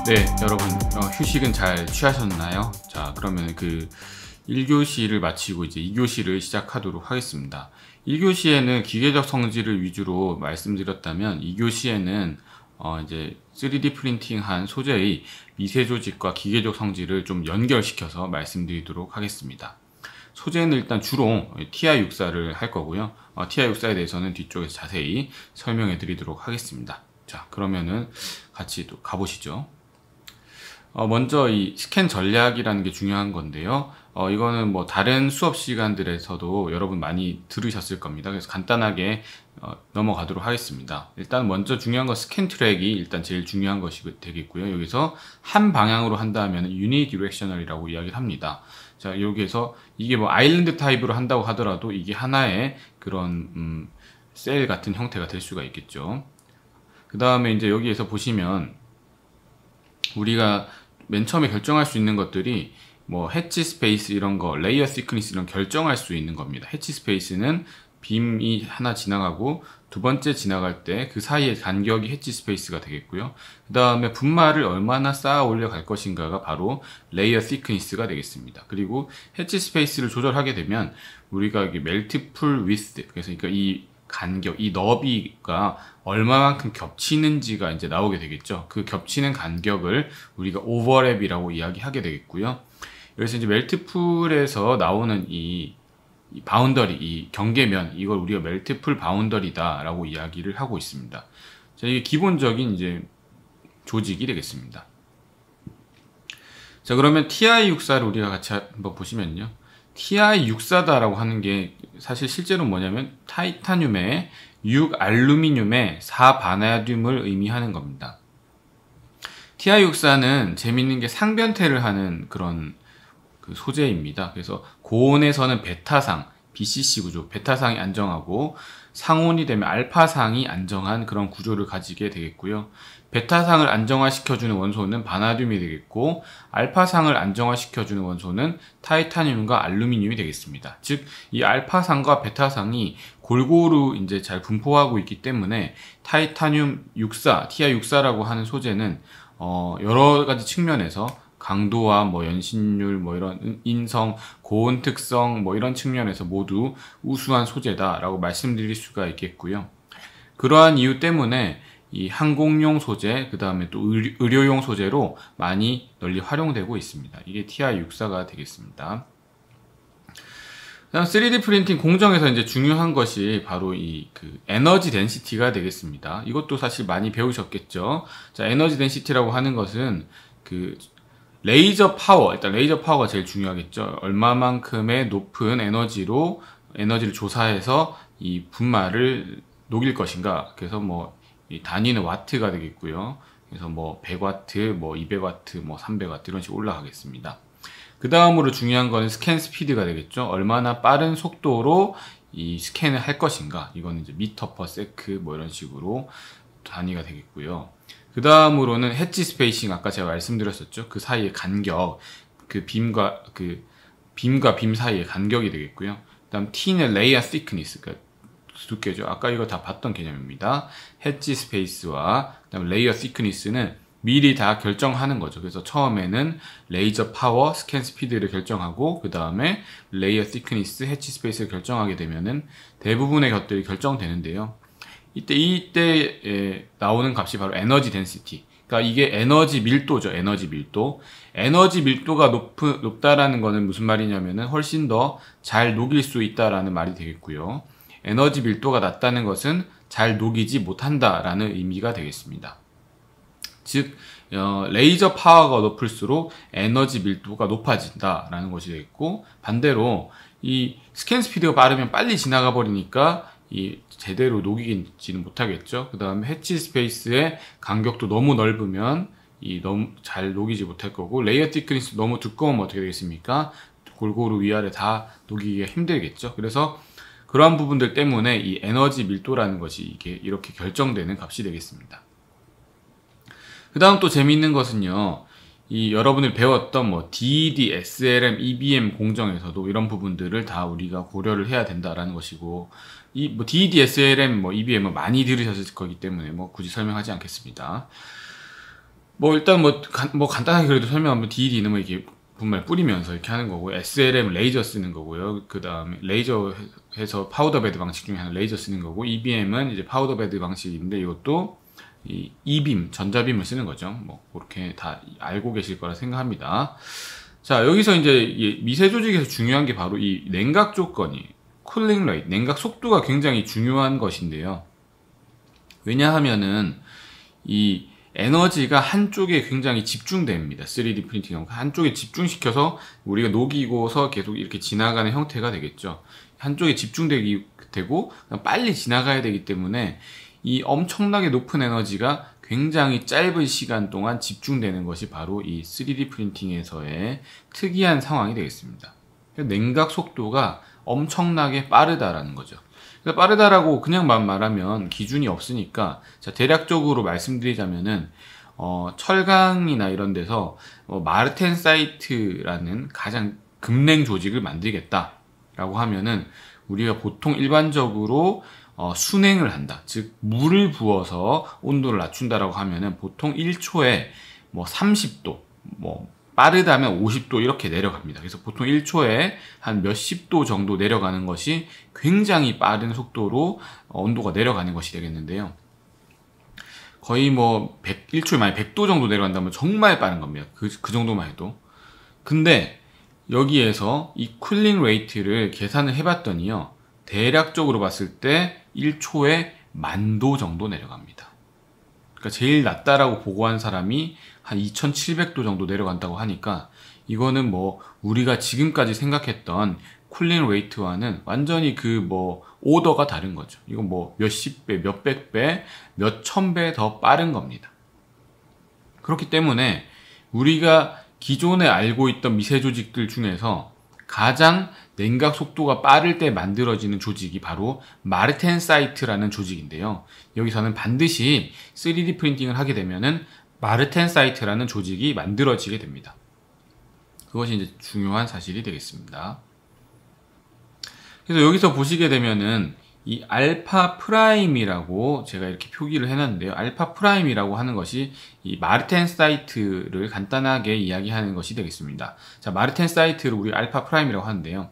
네, 여러분 휴식은 잘 취하셨나요? 자, 그러면 1교시를 마치고 이제 2교시를 시작하도록 하겠습니다. 1교시에는 기계적 성질을 위주로 말씀드렸다면 2교시에는 이제 3D 프린팅한 소재의 미세 조직과 기계적 성질을 좀 연결시켜서 말씀드리도록 하겠습니다. 소재는 일단 주로 TI64를 할 거고요. TI64에 대해서는 뒤쪽에서 자세히 설명해 드리도록 하겠습니다. 자, 그러면은 같이 또 가보시죠. 먼저 이 스캔 전략이라는 게 중요한 건데요. 이거는 뭐 다른 수업 시간들에서도 여러분 많이 들으셨을 겁니다. 그래서 간단하게 넘어가도록 하겠습니다. 일단 먼저 중요한 건 스캔 트랙이 일단 제일 중요한 것이 되겠고요. 여기서 한 방향으로 한다면 유니디렉셔널이라고 이야기를 합니다. 자, 여기에서 이게 뭐 아일랜드 타입으로 한다고 하더라도 이게 하나의 그런 셀 같은 형태가 될 수가 있겠죠. 그 다음에 이제 여기에서 보시면 우리가 맨 처음에 결정할 수 있는 것들이 뭐 해치 스페이스 이런 거, 레이어 시크니스 이런 결정할 수 있는 겁니다. 해치 스페이스는 빔이 하나 지나가고 두 번째 지나갈 때 그 사이의 간격이 해치 스페이스가 되겠고요. 그 다음에 분말을 얼마나 쌓아 올려 갈 것인가가 바로 레이어 시크니스가 되겠습니다. 그리고 해치 스페이스를 조절하게 되면 우리가 멜티풀 위스, 그래서 그러니까 이 간격, 이 너비가 얼마만큼 겹치는지가 이제 나오게 되겠죠. 그 겹치는 간격을 우리가 오버랩이라고 이야기하게 되겠고요. 그래서 이제 멜티풀에서 나오는 이 바운더리, 이 경계면, 이걸 우리가 멜티풀 바운더리다 라고 이야기를 하고 있습니다. 자, 이게 기본적인 이제 조직이 되겠습니다. 자, 그러면 TI64를 우리가 같이 한번 보시면요. TI64다라고 하는 게 사실 실제로 뭐냐면 타이타늄에 6알루미늄에 4바나듐을 의미하는 겁니다. TI64는 재밌는 게 상변태를 하는 그런 소재입니다. 그래서 고온에서는 베타상, BCC 구조, 베타상이 안정하고 상온이 되면 알파상이 안정한 그런 구조를 가지게 되겠고요. 베타상을 안정화시켜주는 원소는 바나듐이 되겠고 알파상을 안정화시켜주는 원소는 타이타늄과 알루미늄이 되겠습니다. 즉, 이 알파상과 베타상이 골고루 이제 잘 분포하고 있기 때문에 타이타늄 64, TI64라고 하는 소재는 여러 가지 측면에서 강도와 뭐 연신율, 뭐 이런 인성, 고온 특성, 뭐 이런 측면에서 모두 우수한 소재다라고 말씀드릴 수가 있겠고요. 그러한 이유 때문에 이 항공용 소재, 그 다음에 또 의료용 소재로 많이 널리 활용되고 있습니다. 이게 TI64가 되겠습니다. 그다음 3D 프린팅 공정에서 이제 중요한 것이 바로 에너지 덴시티가 되겠습니다. 이것도 사실 많이 배우셨겠죠. 자, 에너지 덴시티라고 하는 것은 레이저 파워, 일단 레이저 파워가 제일 중요하겠죠. 얼마만큼의 높은 에너지를 조사해서 이 분말을 녹일 것인가. 그래서 뭐 이 단위는 와트가 되겠고요. 그래서 뭐 100와트, 뭐 200와트, 뭐 300와트 이런 식으로 올라가겠습니다. 그 다음으로 중요한 거는 스캔 스피드가 되겠죠. 얼마나 빠른 속도로 이 스캔을 할 것인가. 이거는 이제 미터 퍼 세크 뭐 이런 식으로 단위가 되겠고요. 그 다음으로는 해치 스페이싱, 아까 제가 말씀드렸었죠. 그 사이의 간격, 빔과 빔 사이의 간격이 되겠고요. 그 다음 T는 레이어 시크니스, 두께죠. 아까 이거 다 봤던 개념입니다. 해치 스페이스와 그다음 레이어 시크니스는 미리 다 결정하는 거죠. 그래서 처음에는 레이저 파워, 스캔 스피드를 결정하고 그 다음에 레이어 시크니스, 해치 스페이스를 결정하게 되면은 대부분의 것들이 결정되는데요. 이때 나오는 값이 바로 에너지 덴시티. 그러니까 이게 에너지 밀도죠. 에너지 밀도. 에너지 밀도가 높다라는 거는 무슨 말이냐면은 훨씬 더 잘 녹일 수 있다라는 말이 되겠고요. 에너지 밀도가 낮다는 것은 잘 녹이지 못한다라는 의미가 되겠습니다. 즉, 레이저 파워가 높을수록 에너지 밀도가 높아진다라는 것이 되겠고, 반대로 이 스캔 스피드가 빠르면 빨리 지나가 버리니까 제대로 녹이지는 못하겠죠. 그 다음에 해치 스페이스의 간격도 너무 넓으면 너무 잘 녹이지 못할 거고, 레이어 티크니스 너무 두꺼우면 어떻게 되겠습니까? 골고루 위아래 다 녹이기가 힘들겠죠. 그래서 그러한 부분들 때문에 이 에너지 밀도라는 것이 이게 이렇게 결정되는 값이 되겠습니다. 그 다음 또 재미있는 것은요, 여러분을 배웠던 뭐 DED, SLM, EBM 공정에서도 이런 부분들을 다 우리가 고려를 해야 된다라는 것이고, 뭐 DED, SLM, 뭐 EBM은 많이 들으셨을 거기 때문에 뭐 굳이 설명하지 않겠습니다. 뭐 일단 뭐 간단하게 그래도 설명하면 DD 이름을 이렇게 분말 뿌리면서 이렇게 하는 거고, SLM 레이저 쓰는 거고요. 그 다음에 레이저 해서 파우더 베드 방식 중에 하나 레이저 쓰는 거고, EBM은 이제 파우더 베드 방식인데 이것도 이 E빔 전자빔을 쓰는 거죠. 뭐 그렇게 다 알고 계실 거라 생각합니다. 자, 여기서 이제 미세 조직에서 중요한 게 바로 이 냉각 조건이 쿨링 레이트, 냉각 속도가 굉장히 중요한 것인데요. 왜냐하면은 이 에너지가 한쪽에 굉장히 집중됩니다. 3D 프린팅 한쪽에 집중시켜서 우리가 녹이고서 계속 이렇게 지나가는 형태가 되겠죠. 한쪽에 집중되고 빨리 지나가야 되기 때문에 이 엄청나게 높은 에너지가 굉장히 짧은 시간 동안 집중되는 것이 바로 이 3D 프린팅에서의 특이한 상황이 되겠습니다. 냉각 속도가 엄청나게 빠르다라는 거죠. 빠르다라고 그냥 말하면 기준이 없으니까, 자, 대략적으로 말씀드리자면은 철강이나 이런 데서 마르텐사이트라는 가장 급냉 조직을 만들겠다라고 하면은 우리가 보통 일반적으로 순행을 한다, 즉 물을 부어서 온도를 낮춘다라고 하면은 보통 1초에 뭐 30도, 뭐 빠르다면 50도 이렇게 내려갑니다. 그래서 보통 1초에 한 몇십 도 정도 내려가는 것이 굉장히 빠른 속도로 온도가 내려가는 것이 되겠는데요. 거의 뭐 1초에 만약 100도 정도 내려간다면 정말 빠른 겁니다. 그 정도만 해도. 근데 여기에서 이 쿨링 레이트를 계산을 해봤더니요, 대략적으로 봤을 때 1초에 10,000도 정도 내려갑니다. 그러니까 제일 낮다라고 보고한 사람이 한 2700도 정도 내려간다고 하니까, 이거는 뭐 우리가 지금까지 생각했던 쿨링 레이트와는 완전히 오더가 다른 거죠. 이건 뭐 몇십 배, 몇백 배, 몇천 배 더 빠른 겁니다. 그렇기 때문에 우리가 기존에 알고 있던 미세 조직들 중에서 가장 냉각 속도가 빠를 때 만들어지는 조직이 바로 마르텐사이트라는 조직인데요. 여기서는 반드시 3D 프린팅을 하게 되면은 마르텐사이트라는 조직이 만들어지게 됩니다. 그것이 이제 중요한 사실이 되겠습니다. 그래서 여기서 보시게 되면은 이 알파 프라임이라고 제가 이렇게 표기를 해놨는데요. 알파 프라임이라고 하는 것이 이 마르텐사이트를 간단하게 이야기하는 것이 되겠습니다. 자, 마르텐사이트를 우리 알파 프라임이라고 하는데요.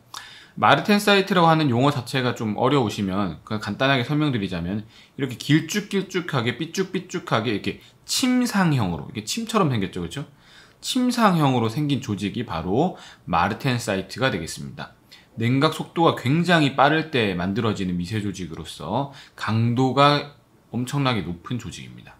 마르텐사이트라고 하는 용어 자체가 좀 어려우시면 그냥 간단하게 설명드리자면, 이렇게 길쭉길쭉하게 삐쭉삐쭉하게 이렇게 침상형으로, 이게 침처럼 생겼죠, 그렇죠? 침상형으로 생긴 조직이 바로 마르텐사이트가 되겠습니다. 냉각 속도가 굉장히 빠를 때 만들어지는 미세 조직으로서 강도가 엄청나게 높은 조직입니다.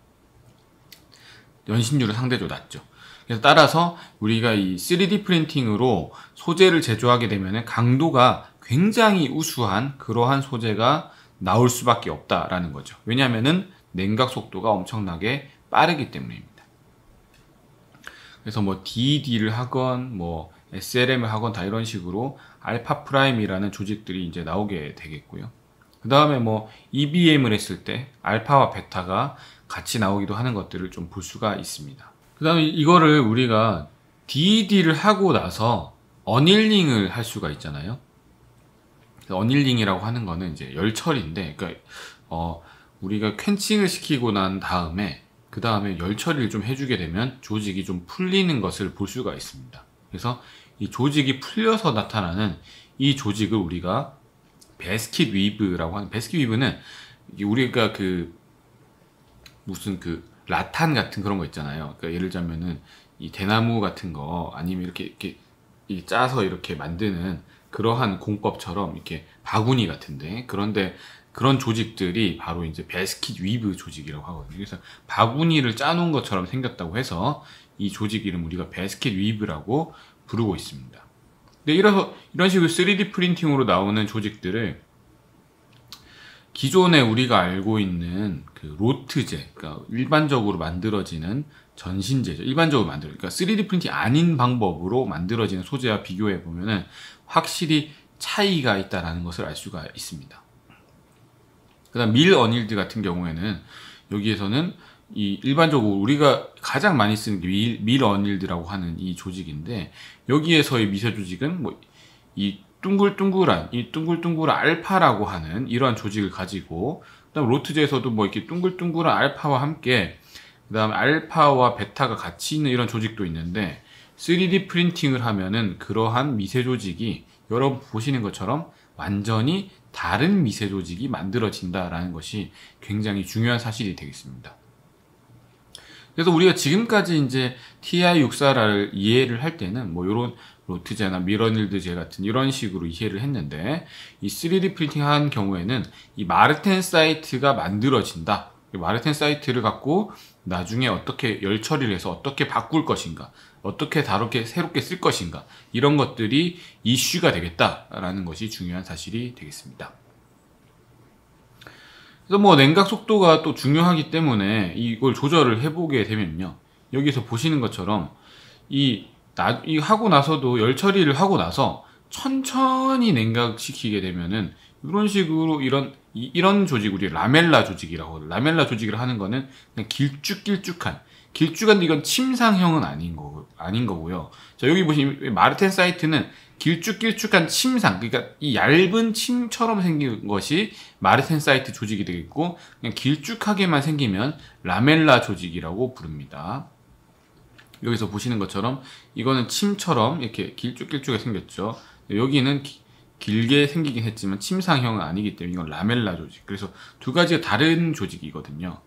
연신율은 상대적으로 낮죠. 그래서 따라서 우리가 이 3D 프린팅으로 소재를 제조하게 되면 강도가 굉장히 우수한 그러한 소재가 나올 수밖에 없다라는 거죠. 왜냐하면은 냉각 속도가 엄청나게 빠르기 때문입니다. 그래서 뭐 DD를 하건 뭐 SLM을 하건 다 이런 식으로 알파 프라임이라는 조직들이 이제 나오게 되겠고요. 그 다음에 뭐 EBM을 했을 때 알파와 베타가 같이 나오기도 하는 것들을 좀 볼 수가 있습니다. 그 다음에 이거를 우리가 DED를 하고 나서 어닐링을 할 수가 있잖아요. 어닐링이라고 하는 거는 이제 열처리인데, 그러니까 우리가 퀸칭을 시키고 난 다음에 그 다음에 열처리를 좀 해주게 되면 조직이 좀 풀리는 것을 볼 수가 있습니다. 그래서 이 조직이 풀려서 나타나는 이 조직을 우리가 베스킷 위브라고 하는, 베스킷 위브는 우리가 무슨 라탄 같은 그런 거 있잖아요. 그러니까 예를 들자면은 이 대나무 같은 거 아니면 이렇게 짜서 이렇게 만드는 그러한 공법처럼 이렇게 바구니 같은데, 그런데 그런 조직들이 바로 이제 베스킷 위브 조직이라고 하거든요. 그래서 바구니를 짜놓은 것처럼 생겼다고 해서 이 조직 이름 우리가 베스킷 위브라고 부르고 있습니다. 근데 이런 식으로 3D 프린팅으로 나오는 조직들을 기존에 우리가 알고 있는 그 로트제, 그러니까 일반적으로 만들어지는 전신제죠. 그러니까 3D 프린팅 아닌 방법으로 만들어지는 소재와 비교해 보면은 확실히 차이가 있다라는 것을 알 수가 있습니다. 그다음 밀 어닐드 같은 경우에는 여기에서는 이 일반적으로 우리가 가장 많이 쓰는 게 밀 어닐드라고 하는 이 조직인데, 여기에서의 미세 조직은 뭐 이 둥글둥글한 알파라고 하는 이러한 조직을 가지고, 그다음 로트제에서도 뭐 이렇게 둥글둥글한 알파와 함께 그 다음에 알파와 베타가 같이 있는 이런 조직도 있는데 3D 프린팅을 하면은 그러한 미세 조직이 여러분 보시는 것처럼 완전히 다른 미세 조직이 만들어진다라는 것이 굉장히 중요한 사실이 되겠습니다. 그래서 우리가 지금까지 이제 TI-64를 이해를 할 때는 뭐 요런 로트제나 미러닐드제 같은 이런 식으로 이해를 했는데 이 3D 프린팅 한 경우에는 이 마르텐사이트가 만들어진다. 마르텐사이트를 갖고 나중에 어떻게 열 처리를 해서 어떻게 바꿀 것인가, 어떻게 다르게 새롭게 쓸 것인가, 이런 것들이 이슈가 되겠다라는 것이 중요한 사실이 되겠습니다. 그래서 뭐 냉각 속도가 또 중요하기 때문에 이걸 조절을 해보게 되면요, 여기서 보시는 것처럼 이 하고 나서도 열 처리를 하고 나서 천천히 냉각시키게 되면은 이런 식으로 이런 조직, 우리 라멜라 조직이라고 하거든요. 라멜라 조직을 하는 거는 그냥 길쭉한데 이건 침상형은 아닌 거고요. 자, 여기 보시면 마르텐사이트는 길쭉한 침상, 그러니까 이 얇은 침처럼 생긴 것이 마르텐사이트 조직이 되겠고, 그냥 길쭉하게만 생기면 라멜라 조직이라고 부릅니다. 여기서 보시는 것처럼 이거는 침처럼 이렇게 길쭉하게 생겼죠. 여기는 길게 생기긴 했지만 침상형은 아니기 때문에 이건 라멜라 조직. 그래서 두 가지가 다른 조직이거든요.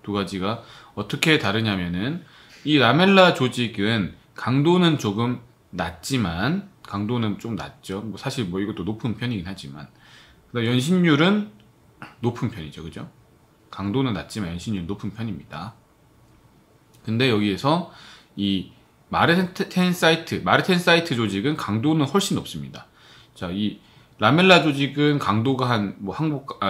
두 가지가 어떻게 다르냐면은 이 라멜라 조직은 강도는 조금 낮지만, 강도는 좀 낮죠. 뭐 사실 뭐 이것도 높은 편이긴 하지만, 그다음 연신율은 높은 편이죠, 그죠? 강도는 낮지만 연신율은 높은 편입니다. 근데 여기에서 이 마르텐사이트 조직은 강도는 훨씬 높습니다. 자, 이 라멜라 조직은 강도가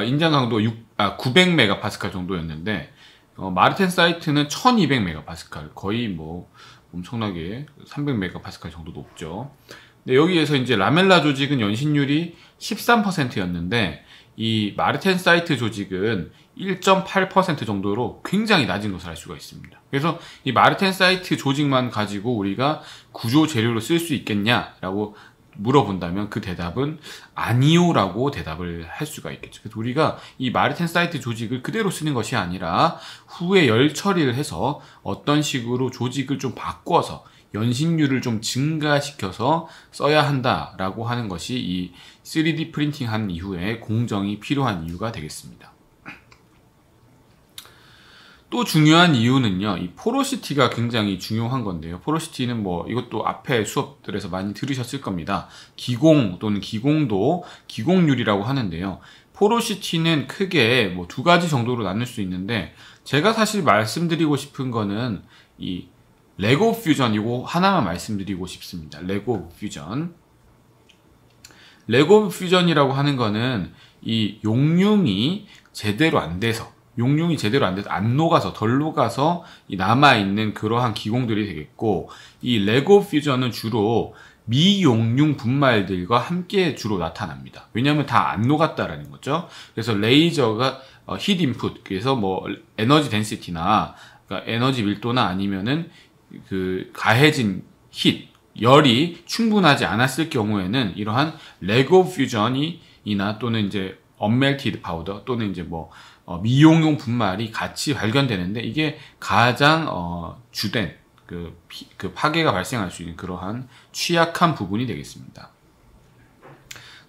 인장 강도가 900메가파스칼 정도였는데, 마르텐사이트는 1200메가파스칼, 거의 뭐 엄청나게 300메가파스칼 정도 높죠. 근데 여기에서 이제 라멜라 조직은 연신율이 13%였는데 이 마르텐사이트 조직은 1.8% 정도로 굉장히 낮은 것을 알 수가 있습니다. 그래서 이 마르텐사이트 조직만 가지고 우리가 구조 재료로 쓸 수 있겠냐라고 물어본다면 그 대답은 아니요라고 대답을 할 수가 있겠죠. 그래서 우리가 이 마르텐사이트 조직을 그대로 쓰는 것이 아니라 후에 열 처리를 해서 어떤 식으로 조직을 좀 바꿔서 연신율을 좀 증가시켜서 써야 한다라고 하는 것이 이 3D 프린팅 한 이후에 공정이 필요한 이유가 되겠습니다. 또 중요한 이유는요, 이 포로시티가 굉장히 중요한 건데요. 포로시티는 뭐 이것도 앞에 수업들에서 많이 들으셨을 겁니다. 기공 또는 기공도, 기공률이라고 하는데요. 포로시티는 크게 뭐 두 가지 정도로 나눌 수 있는데, 제가 사실 말씀드리고 싶은 거는 이 레고 퓨전, 이거 하나만 말씀드리고 싶습니다. 레고 퓨전이라고 하는 거는 이 용융이 제대로 안 돼서 안 녹아서, 덜 녹아서 남아있는 그러한 기공들이 되겠고, 이 레고 퓨전은 주로 미용융 분말들과 함께 주로 나타납니다. 왜냐하면 다 안 녹았다라는 거죠. 그래서 레이저가 힛 인풋, 그래서 뭐 에너지 덴시티나, 그러니까 에너지 밀도나 아니면은 그 가해진 열이 충분하지 않았을 경우에는 이러한 레고 퓨전이나 또는 이제 언멜티드 파우더 또는 이제 뭐 미용용 분말이 같이 발견되는데, 이게 가장 주된 그 파괴가 발생할 수 있는 그러한 취약한 부분이 되겠습니다.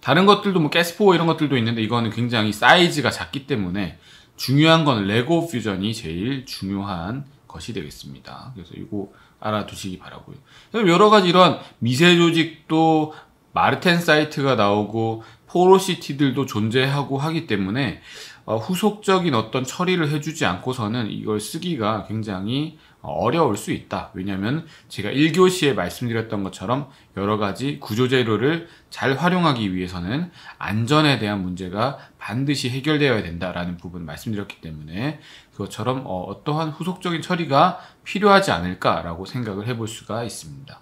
다른 것들도 뭐 가스포어 이런 것들도 있는데 이거는 굉장히 사이즈가 작기 때문에 중요한 건 레고 퓨전이 제일 중요한 것이 되겠습니다. 그래서 이거 알아두시기 바라고요. 여러 가지 이런 미세 조직도 마르텐사이트가 나오고 포로시티들도 존재하고 하기 때문에 후속적인 어떤 처리를 해주지 않고서는 이걸 쓰기가 굉장히 어려울 수 있다. 왜냐하면 제가 1교시에 말씀드렸던 것처럼 여러 가지 구조재료를 잘 활용하기 위해서는 안전에 대한 문제가 반드시 해결되어야 된다라는 부분 말씀드렸기 때문에 그것처럼 어떠한 후속적인 처리가 필요하지 않을까라고 생각을 해볼 수가 있습니다.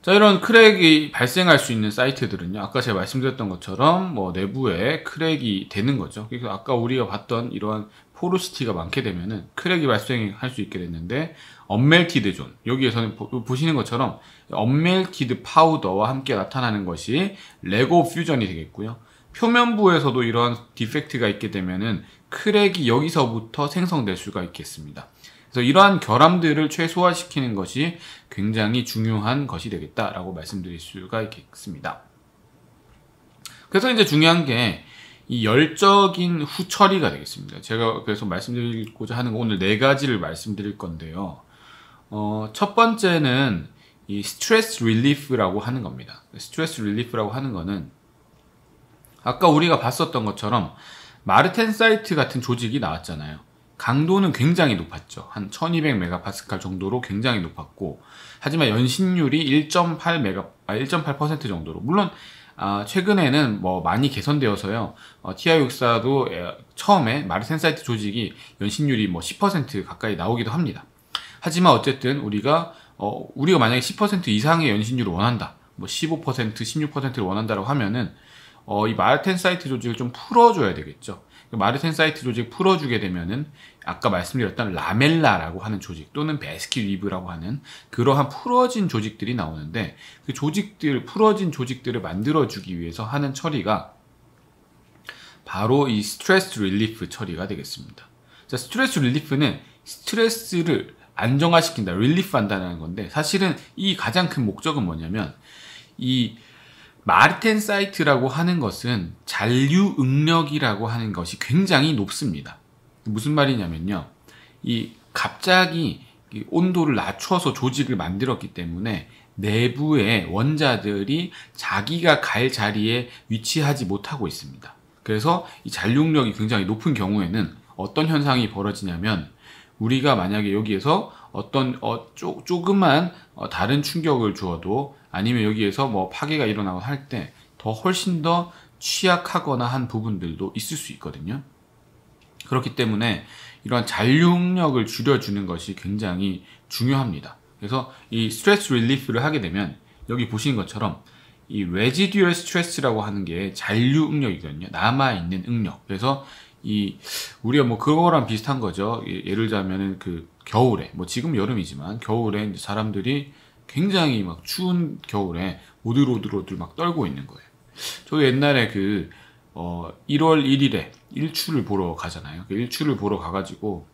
자, 이런 크랙이 발생할 수 있는 사이트들은요, 아까 제가 말씀드렸던 것처럼 뭐 내부에 크랙이 되는 거죠. 그래서 아까 우리가 봤던 이러한 포로시티가 많게 되면은 크랙이 발생할 수 있게 됐는데, 언멜티드 존, 여기에서는 보시는 것처럼 언멜티드 파우더와 함께 나타나는 것이 레고 퓨전이 되겠고요. 표면부에서도 이러한 디펙트가 있게 되면은 크랙이 여기서부터 생성될 수가 있겠습니다. 그래서 이러한 결함들을 최소화시키는 것이 굉장히 중요한 것이 되겠다라고 말씀드릴 수가 있겠습니다. 그래서 이제 중요한 게 이 열적인 후처리가 되겠습니다. 제가 그래서 말씀드리고자 하는 건 오늘 4가지를 말씀드릴 건데요. 첫 번째는 이 스트레스 릴리프라고 하는 겁니다. 스트레스 릴리프라고 하는 거는 아까 우리가 봤었던 것처럼 마르텐사이트 같은 조직이 나왔잖아요. 강도는 굉장히 높았죠. 한 1200메가파스칼 정도로 굉장히 높았고, 하지만 연신율이 1.8% 정도로, 물론 최근에는 뭐 많이 개선되어서요. TI64도 처음에 마르텐사이트 조직이 연신율이 뭐 10% 가까이 나오기도 합니다. 하지만 어쨌든 우리가 만약에 10% 이상의 연신율을 원한다, 뭐 15%, 16%를 원한다고 하면은 이 마르텐사이트 조직을 좀 풀어줘야 되겠죠. 마르텐사이트 조직을 풀어주게 되면은 아까 말씀드렸던 라멜라라고 하는 조직 또는 베스킷 위브라고 하는 그러한 풀어진 조직들이 나오는데, 그 풀어진 조직들을 만들어주기 위해서 하는 처리가 바로 이 스트레스 릴리프 처리가 되겠습니다. 자, 스트레스 릴리프는 스트레스를 안정화시킨다, 릴리프 한다는 건데, 사실은 이 가장 큰 목적은 뭐냐면, 이 마르텐사이트라고 하는 것은 잔류 응력이라고 하는 것이 굉장히 높습니다. 무슨 말이냐면요, 이 갑자기 온도를 낮춰서 조직을 만들었기 때문에 내부의 원자들이 자기가 갈 자리에 위치하지 못하고 있습니다. 그래서 이 잔류력이 굉장히 높은 경우에는 어떤 현상이 벌어지냐면, 우리가 만약에 여기에서 어떤 조그만 다른 충격을 주어도, 아니면 여기에서 뭐 파괴가 일어나고 할 때 더 훨씬 더 취약하거나 한 부분들도 있을 수 있거든요. 그렇기 때문에 이러한 잔류력을 줄여주는 것이 굉장히 중요합니다. 그래서 이 스트레스 릴리프를 하게 되면 여기 보시는 것처럼 이 레지듀얼 스트레스라고 하는 게 잔류 응력이거든요. 남아있는 응력. 그래서 우리가 뭐 그거랑 비슷한 거죠. 예를 들자면은 겨울에, 뭐 지금 여름이지만 겨울에 이제 사람들이 굉장히 막 추운 겨울에 오들오들 막 떨고 있는 거예요. 저도 옛날에 1월 1일에 일출을 보러 가잖아요. 일출을 보러 가가지고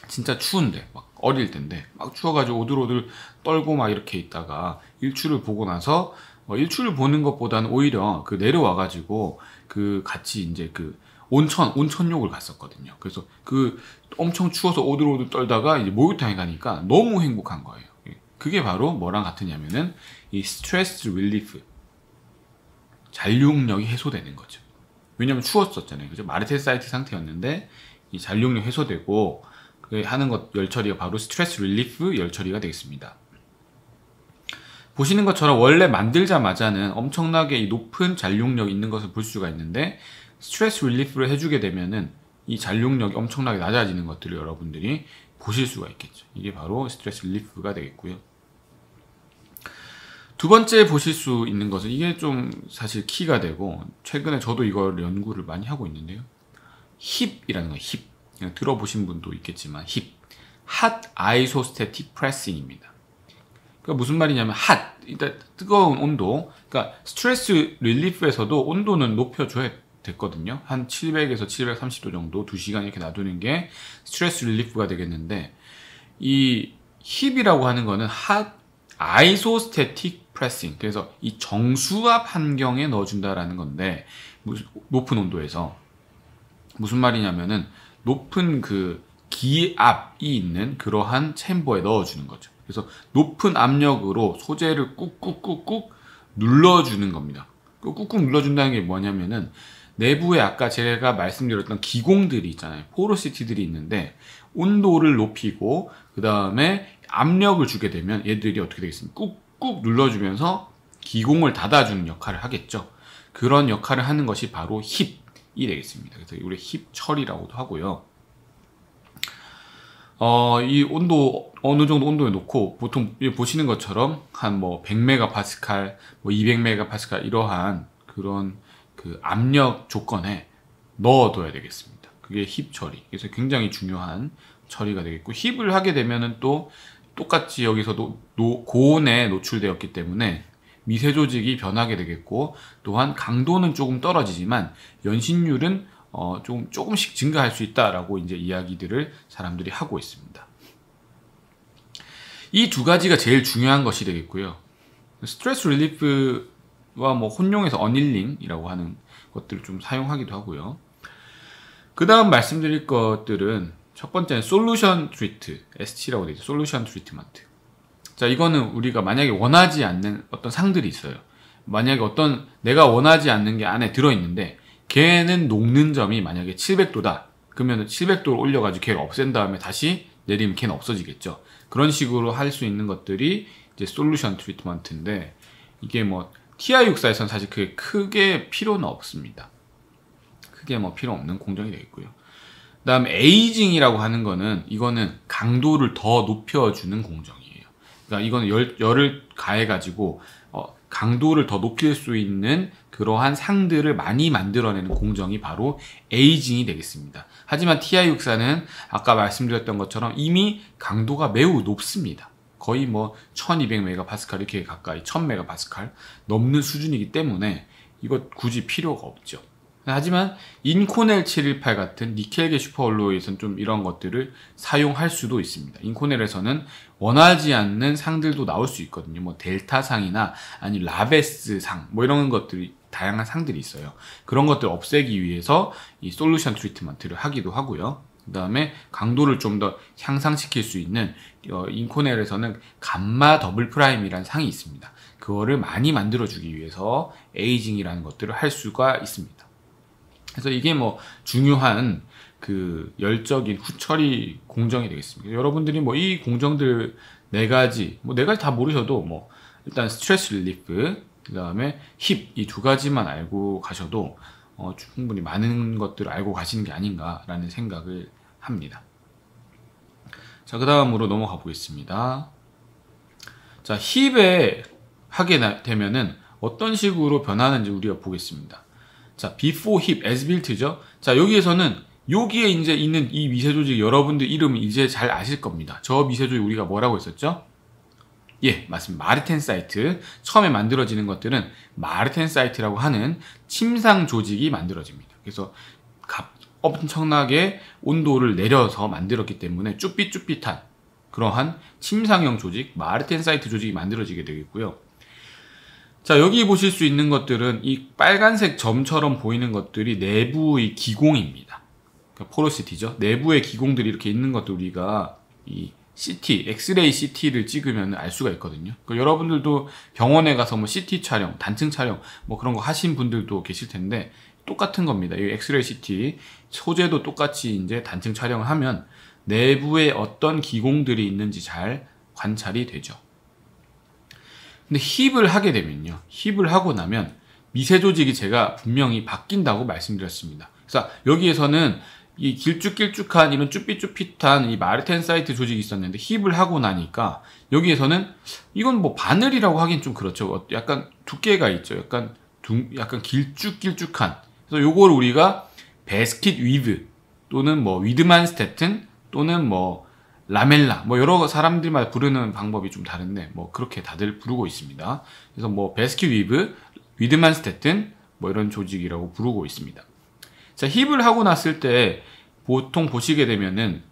진짜 추운데, 막 어릴 때인데 막 추워가지고 오들오들 떨고 막 이렇게 있다가 일출을 보고 나서 일출을 보는 것보다는 오히려 내려와가지고 같이 이제 온천욕을 갔었거든요. 그래서 엄청 추워서 오들오들 떨다가 이제 목욕탕에 가니까 너무 행복한 거예요. 그게 바로 뭐랑 같으냐면은 이 스트레스 릴리프, 잔류력이 해소되는 거죠. 왜냐면 추웠었잖아요. 그죠? 마르텐사이트 상태였는데 이 잔류력 해소되고 하는 것, 열처리가 바로 스트레스 릴리프 열처리가 되겠습니다. 보시는 것처럼 원래 만들자마자는 엄청나게 이 높은 잔류력이 있는 것을 볼 수가 있는데, 스트레스 릴리프를 해주게 되면은 이 잔류력이 엄청나게 낮아지는 것들을 여러분들이 보실 수가 있겠죠. 이게 바로 스트레스 릴리프가 되겠고요. 두 번째 보실 수 있는 것은, 이게 좀 사실 키가 되고, 최근에 저도 이걸 연구를 많이 하고 있는데요. 힙이라는 거예요. 힙. 그냥 들어보신 분도 있겠지만 힙. 핫 아이소스태틱 프레싱입니다. 그러니까 무슨 말이냐면 일단 뜨거운 온도, 그러니까 스트레스 릴리프에서도 온도는 높여줘야 됐거든요. 한 700에서 730도 정도 2시간 이렇게 놔두는 게 스트레스 릴리프가 되겠는데, 이 힙이라고 하는 거는 핫 아이소스태틱 프레싱, 그래서 이 정수압 환경에 넣어준다라는 건데, 높은 온도에서 무슨 말이냐면은 높은 기압이 있는 그러한 챔버에 넣어주는 거죠. 그래서 높은 압력으로 소재를 꾹꾹꾹꾹 눌러주는 겁니다. 꾹꾹 눌러준다는 게 뭐냐면은, 내부에 아까 제가 말씀드렸던 기공들이 있잖아요. 포로시티들이 있는데, 온도를 높이고 그 다음에 압력을 주게 되면 얘들이 어떻게 되겠습니까? 꾹꾹 눌러주면서 기공을 닫아주는 역할을 하겠죠. 그런 역할을 하는 것이 바로 힙이 되겠습니다. 그래서 우리 힙 처리라고도 하고요. 이 온도, 어느 정도 온도에 놓고, 보통 보시는 것처럼 한 100메가파스칼, 200메가파스칼 이러한 그런 압력 조건에 넣어둬야 되겠습니다. 그게 힙 처리. 그래서 굉장히 중요한 처리가 되겠고, 힙을 하게 되면은 또 똑같이 여기서도 고온에 노출되었기 때문에 미세 조직이 변하게 되겠고, 또한 강도는 조금 떨어지지만 연신율은 조금씩 증가할 수 있다라고 이제 이야기들을 사람들이 하고 있습니다. 이 두 가지가 제일 중요한 것이 되겠고요. 스트레스 릴리프와 뭐 혼용해서 어닐링이라고 하는 것들을 좀 사용하기도 하고요. 그 다음 말씀드릴 것들은 첫 번째는 솔루션 트리트, ST라고 되어 있죠. 솔루션 트리트먼트. 자, 이거는 우리가 만약에 원하지 않는 어떤 상들이 있어요. 만약에 내가 원하지 않는 게 안에 들어있는데 걔는 녹는 점이 만약에 700도다. 그러면 700도를 올려가지고 걔를 없앤 다음에 다시 내리면 걔는 없어지겠죠. 그런 식으로 할 수 있는 것들이 이제 솔루션 트리트먼트인데 이게 뭐 TI64에서는 사실 그게 크게 필요는 없습니다. 크게 뭐 필요 없는 공정이 되겠고요. 그 다음에 에이징이라고 하는 거는 이거는 강도를 더 높여주는 공정이에요. 그러니까 이거는 열을 가해가지고 강도를 더 높일 수 있는 그러한 상들을 많이 만들어내는 공정이 바로 에이징이 되겠습니다. 하지만 TI64는 아까 말씀드렸던 것처럼 이미 강도가 매우 높습니다. 거의 뭐 1200MPa 이렇게 가까이 1000MPa 넘는 수준이기 때문에 이거 굳이 필요가 없죠. 하지만 인코넬 718 같은 니켈계 슈퍼얼로이에서는 좀 이런 것들을 사용할 수도 있습니다. 인코넬에서는 원하지 않는 상들도 나올 수 있거든요. 뭐 델타상이나 아니 라베스상 뭐 이런 것들이 다양한 상들이 있어요. 그런 것들 없애기 위해서 이 솔루션 트리트먼트를 하기도 하고요. 그 다음에 강도를 좀 더 향상시킬 수 있는 인코넬에서는 감마 더블 프라임이라는 상이 있습니다. 그거를 많이 만들어주기 위해서 에이징이라는 것들을 할 수가 있습니다. 그래서 이게 뭐 중요한 그 열적인 후처리 공정이 되겠습니다. 여러분들이 뭐 이 공정들 네 가지 다 모르셔도 뭐 일단 스트레스 릴리프, 그 다음에 힙 이 두 가지만 알고 가셔도 충분히 많은 것들을 알고 가시는 게 아닌가라는 생각을 합니다. 자, 그 다음으로 넘어가 보겠습니다. 자, 힙에 하게 되면은 어떤 식으로 변하는지 우리가 보겠습니다. 자, before hip as built죠. 자, 여기에서는 여기에 이제 있는 이 미세 조직 여러분들 이름을 이제 잘 아실 겁니다. 저 미세 조직 우리가 뭐라고 했었죠? 예, 맞습니다. 마르텐사이트. 처음에 만들어지는 것들은 마르텐사이트라고 하는 침상 조직이 만들어집니다. 그래서 엄청나게 온도를 내려서 만들었기 때문에 쭈삣쭈삣한 그러한 침상형 조직, 마르텐사이트 조직이 만들어지게 되겠고요. 자, 여기 보실 수 있는 것들은 이 빨간색 점처럼 보이는 것들이 내부의 기공입니다. 그러니까 포로시티죠. 내부의 기공들이 이렇게 있는 것도 우리가 이 CT, 엑스레이 CT를 찍으면 알 수가 있거든요. 그러니까 여러분들도 병원에 가서 뭐 CT 촬영, 단층 촬영 뭐 그런 거 하신 분들도 계실 텐데 똑같은 겁니다. 이 엑스레이 CT 소재도 똑같이 이제 단층 촬영을 하면 내부에 어떤 기공들이 있는지 잘 관찰이 되죠. 근데 힙을 하게 되면요. 힙을 하고 나면 미세 조직이 제가 분명히 바뀐다고 말씀드렸습니다. 그래서 여기에서는 이 길쭉길쭉한 이런 쭈삣쭈삣한 이 마르텐사이트 조직이 있었는데 힙을 하고 나니까 여기에서는 이건 뭐 바늘이라고 하긴 좀 그렇죠. 약간 두께가 있죠. 약간 길쭉길쭉한. 그래서 요걸 우리가 베스킷 위드 또는 뭐 위드만 스테튼 또는 뭐 라멜라 뭐 여러 사람들마다 부르는 방법이 좀 다른데 뭐 그렇게 다들 부르고 있습니다. 그래서 뭐 베스킷 위브, 위드만 스테튼 뭐 이런 조직이라고 부르고 있습니다. 자, 힙을 하고 났을 때 보통 보시게 되면은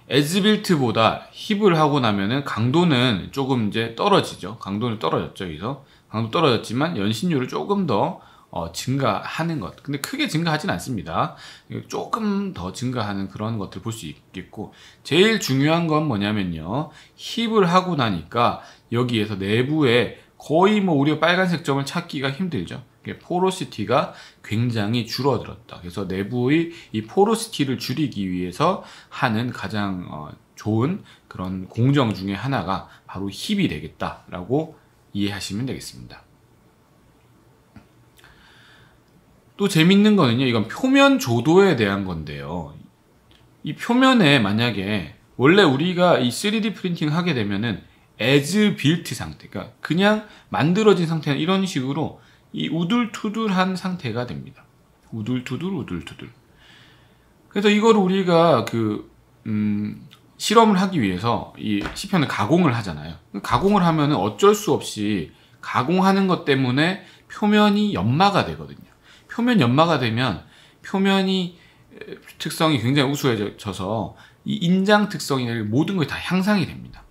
에즈빌트보다 힙을 하고 나면은 강도는 조금 이제 떨어지죠. 강도는 떨어졌죠. 여기서 강도 떨어졌지만 연신율을 조금 더 증가하는 것. 근데 크게 증가하진 않습니다. 조금 더 증가하는 그런 것들 볼 수 있겠고, 제일 중요한 건 뭐냐면요. 힙을 하고 나니까 여기에서 내부에 거의 뭐 우리가 빨간색 점을 찾기가 힘들죠. 포로시티가 굉장히 줄어들었다. 그래서 내부의 이 포로시티를 줄이기 위해서 하는 가장 좋은 그런 공정 중에 하나가 바로 힙이 되겠다라고 이해하시면 되겠습니다. 또 재밌는 거는요, 이건 표면 조도에 대한 건데요. 이 표면에 만약에 원래 우리가 이 3D 프린팅 하게 되면은 as built 상태, 그러니까 그냥 만들어진 상태는 이런 식으로 이 우둘투둘한 상태가 됩니다. 우둘투둘. 그래서 이걸 우리가 실험을 하기 위해서 이 시편을 가공을 하잖아요. 가공을 하면은 어쩔 수 없이 가공하는 것 때문에 표면이 연마가 되거든요. 표면 연마가 되면 표면이 특성이 굉장히 우수해져서 이 인장 특성이 모든 것이 다 향상이 됩니다.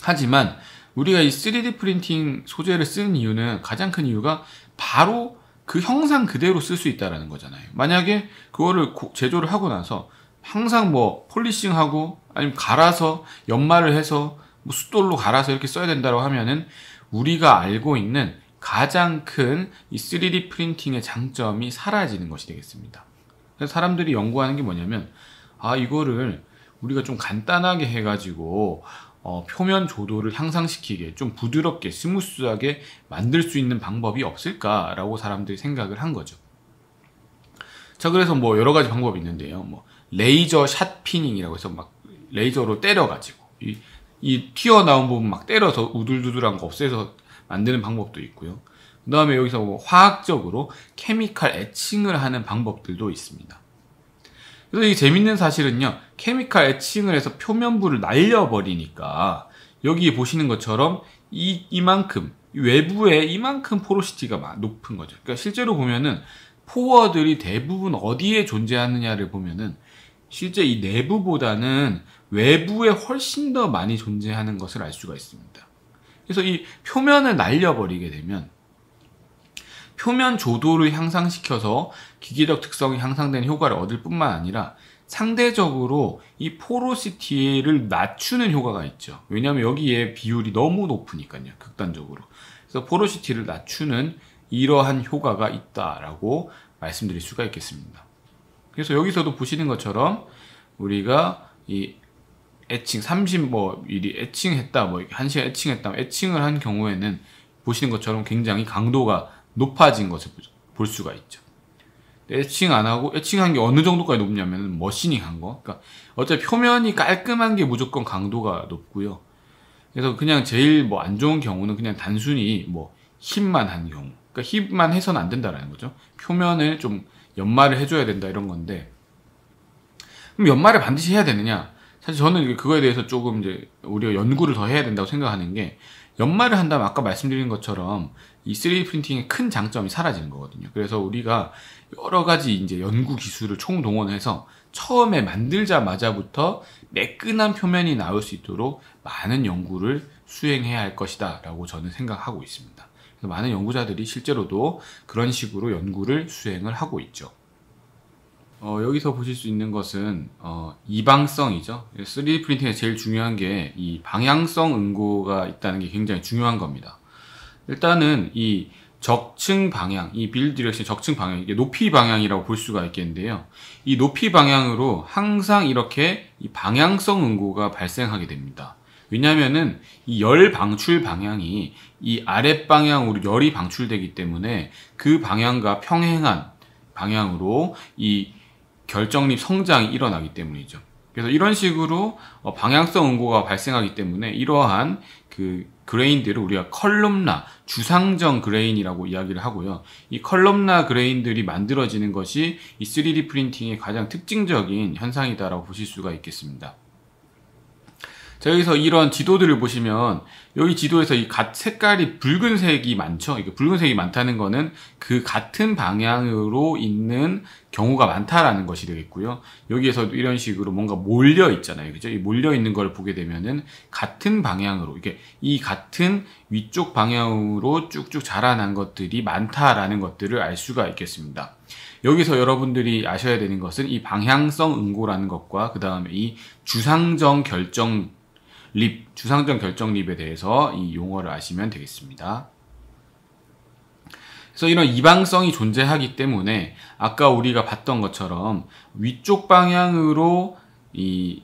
하지만 우리가 이 3D 프린팅 소재를 쓰는 이유는, 가장 큰 이유가 바로 그 형상 그대로 쓸 수 있다는 거잖아요. 만약에 그거를 제조를 하고 나서 항상 뭐 폴리싱하고 아니면 갈아서 연마를 해서 뭐 숫돌로 갈아서 이렇게 써야 된다고 하면은 우리가 알고 있는 가장 큰 이 3D 프린팅의 장점이 사라지는 것이 되겠습니다. 그래서 사람들이 연구하는 게 뭐냐면, 이거를 우리가 좀 간단하게 해가지고 표면 조도를 향상시키게, 좀 부드럽게 스무스하게 만들 수 있는 방법이 없을까라고 사람들이 생각을 한 거죠. 자, 그래서 뭐 여러 가지 방법이 있는데요. 뭐 레이저 샷 피닝이라고 해서 막 레이저로 때려가지고 이 튀어나온 부분 막 때려서 우둘두둘한 거 없애서 만드는 방법도 있고요. 그 다음에 여기서 뭐 화학적으로 케미칼 에칭을 하는 방법들도 있습니다. 그래서 이게 재밌는 사실은요, 케미칼 에칭을 해서 표면부를 날려버리니까 여기 보시는 것처럼 이만큼 외부에 이만큼 포로시티가 높은 거죠. 그러니까 실제로 보면은 포어들이 대부분 어디에 존재하느냐를 보면은 실제 이 내부보다는 외부에 훨씬 더 많이 존재하는 것을 알 수가 있습니다. 그래서 이 표면을 날려버리게 되면 표면 조도를 향상시켜서 기계적 특성이 향상되는 효과를 얻을 뿐만 아니라 상대적으로 이 포로시티를 낮추는 효과가 있죠. 왜냐하면 여기에 비율이 너무 높으니까요, 극단적으로. 그래서 포로시티를 낮추는 이러한 효과가 있다라고 말씀드릴 수가 있겠습니다. 그래서 여기서도 보시는 것처럼 우리가 이 에칭 30mm 에칭했다, 뭐 1시간 에칭했다, 에칭을 한 경우에는 보시는 것처럼 굉장히 강도가 높아진 것을 볼 수가 있죠. 에칭 안 하고, 에칭한 게 어느 정도까지 높냐면 머시닝 한 거. 그러니까 어차피 표면이 깔끔한 게 무조건 강도가 높고요. 그래서 그냥 제일 뭐 안 좋은 경우는 그냥 단순히 뭐 힙만 한 경우. 그러니까 힙만 해서는 안 된다라는 거죠. 표면을 좀 연마를 해줘야 된다, 이런 건데. 그럼 연마를 반드시 해야 되느냐? 사실 저는 그거에 대해서 조금 이제 우리가 연구를 더 해야 된다고 생각하는 게, 연마를 한다면 아까 말씀드린 것처럼 이 3D 프린팅의 큰 장점이 사라지는 거거든요. 그래서 우리가 여러 가지 이제 연구 기술을 총동원해서 처음에 만들자마자부터 매끈한 표면이 나올 수 있도록 많은 연구를 수행해야 할 것이다 라고 저는 생각하고 있습니다. 그래서 많은 연구자들이 실제로도 그런 식으로 연구를 수행을 하고 있죠. 여기서 보실 수 있는 것은 이방성이죠. 3D 프린팅에 제일 중요한 게 이 방향성 응고가 있다는 게 굉장히 중요한 겁니다. 일단은 이 적층 방향, 이 빌드 디렉션 적층 방향, 이게 높이 방향이라고 볼 수가 있겠는데요. 이 높이 방향으로 항상 이렇게 이 방향성 응고가 발생하게 됩니다. 왜냐하면은 이 열 방출 방향이 이 아랫 방향으로 열이 방출되기 때문에 그 방향과 평행한 방향으로 이 결정립 성장이 일어나기 때문이죠. 그래서 이런 식으로 방향성 응고가 발생하기 때문에 이러한 그 그레인들을 우리가 컬럼나, 주상정 그레인이라고 이야기를 하고요. 이 컬럼나 그레인들이 만들어지는 것이 이 3D 프린팅의 가장 특징적인 현상이다라고 보실 수가 있겠습니다. 자, 여기서 이런 지도들을 보시면 여기 지도에서 이 색깔이 붉은색이 많죠. 이게 붉은색이 많다는 거는 그 같은 방향으로 있는 경우가 많다라는 것이 되겠고요. 여기에서 이런 식으로 뭔가 몰려 있잖아요. 그죠? 이 몰려 있는 걸 보게 되면은 같은 방향으로, 이게 이 같은 위쪽 방향으로 쭉쭉 자라난 것들이 많다라는 것들을 알 수가 있겠습니다. 여기서 여러분들이 아셔야 되는 것은 이 방향성 응고라는 것과 그 다음에 이 주상정 결정립에 대해서 이 용어를 아시면 되겠습니다. 그래서 이런 이방성이 존재하기 때문에 아까 우리가 봤던 것처럼 위쪽 방향으로 이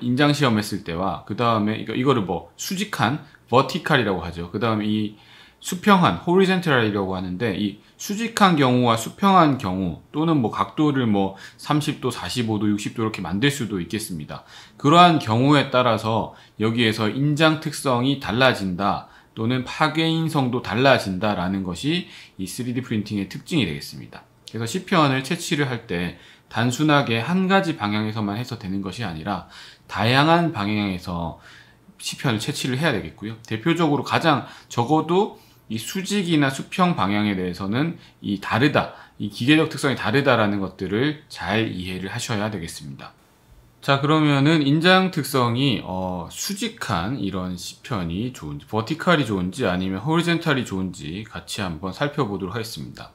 인장 시험했을 때와 그 다음에 이거를 뭐 수직한 vertical이라고 하죠. 그 다음에 이 수평한 horizontal이라고 하는데, 이 수직한 경우와 수평한 경우 또는 뭐 각도를 뭐 30도, 45도, 60도 이렇게 만들 수도 있겠습니다. 그러한 경우에 따라서 여기에서 인장 특성이 달라진다 또는 파괴인성도 달라진다라는 것이 이 3D 프린팅의 특징이 되겠습니다. 그래서 시편을 채취를 할 때 단순하게 한 가지 방향에서만 해서 되는 것이 아니라 다양한 방향에서 시편을 채취를 해야 되겠고요. 대표적으로 가장 적어도 이 수직이나 수평 방향에 대해서는 이 다르다, 이 기계적 특성이 다르다라는 것들을 잘 이해를 하셔야 되겠습니다. 자, 그러면은 인장 특성이 수직한 이런 시편이 좋은지, 버티컬이 좋은지 아니면 호리젠탈이 좋은지 같이 한번 살펴보도록 하겠습니다.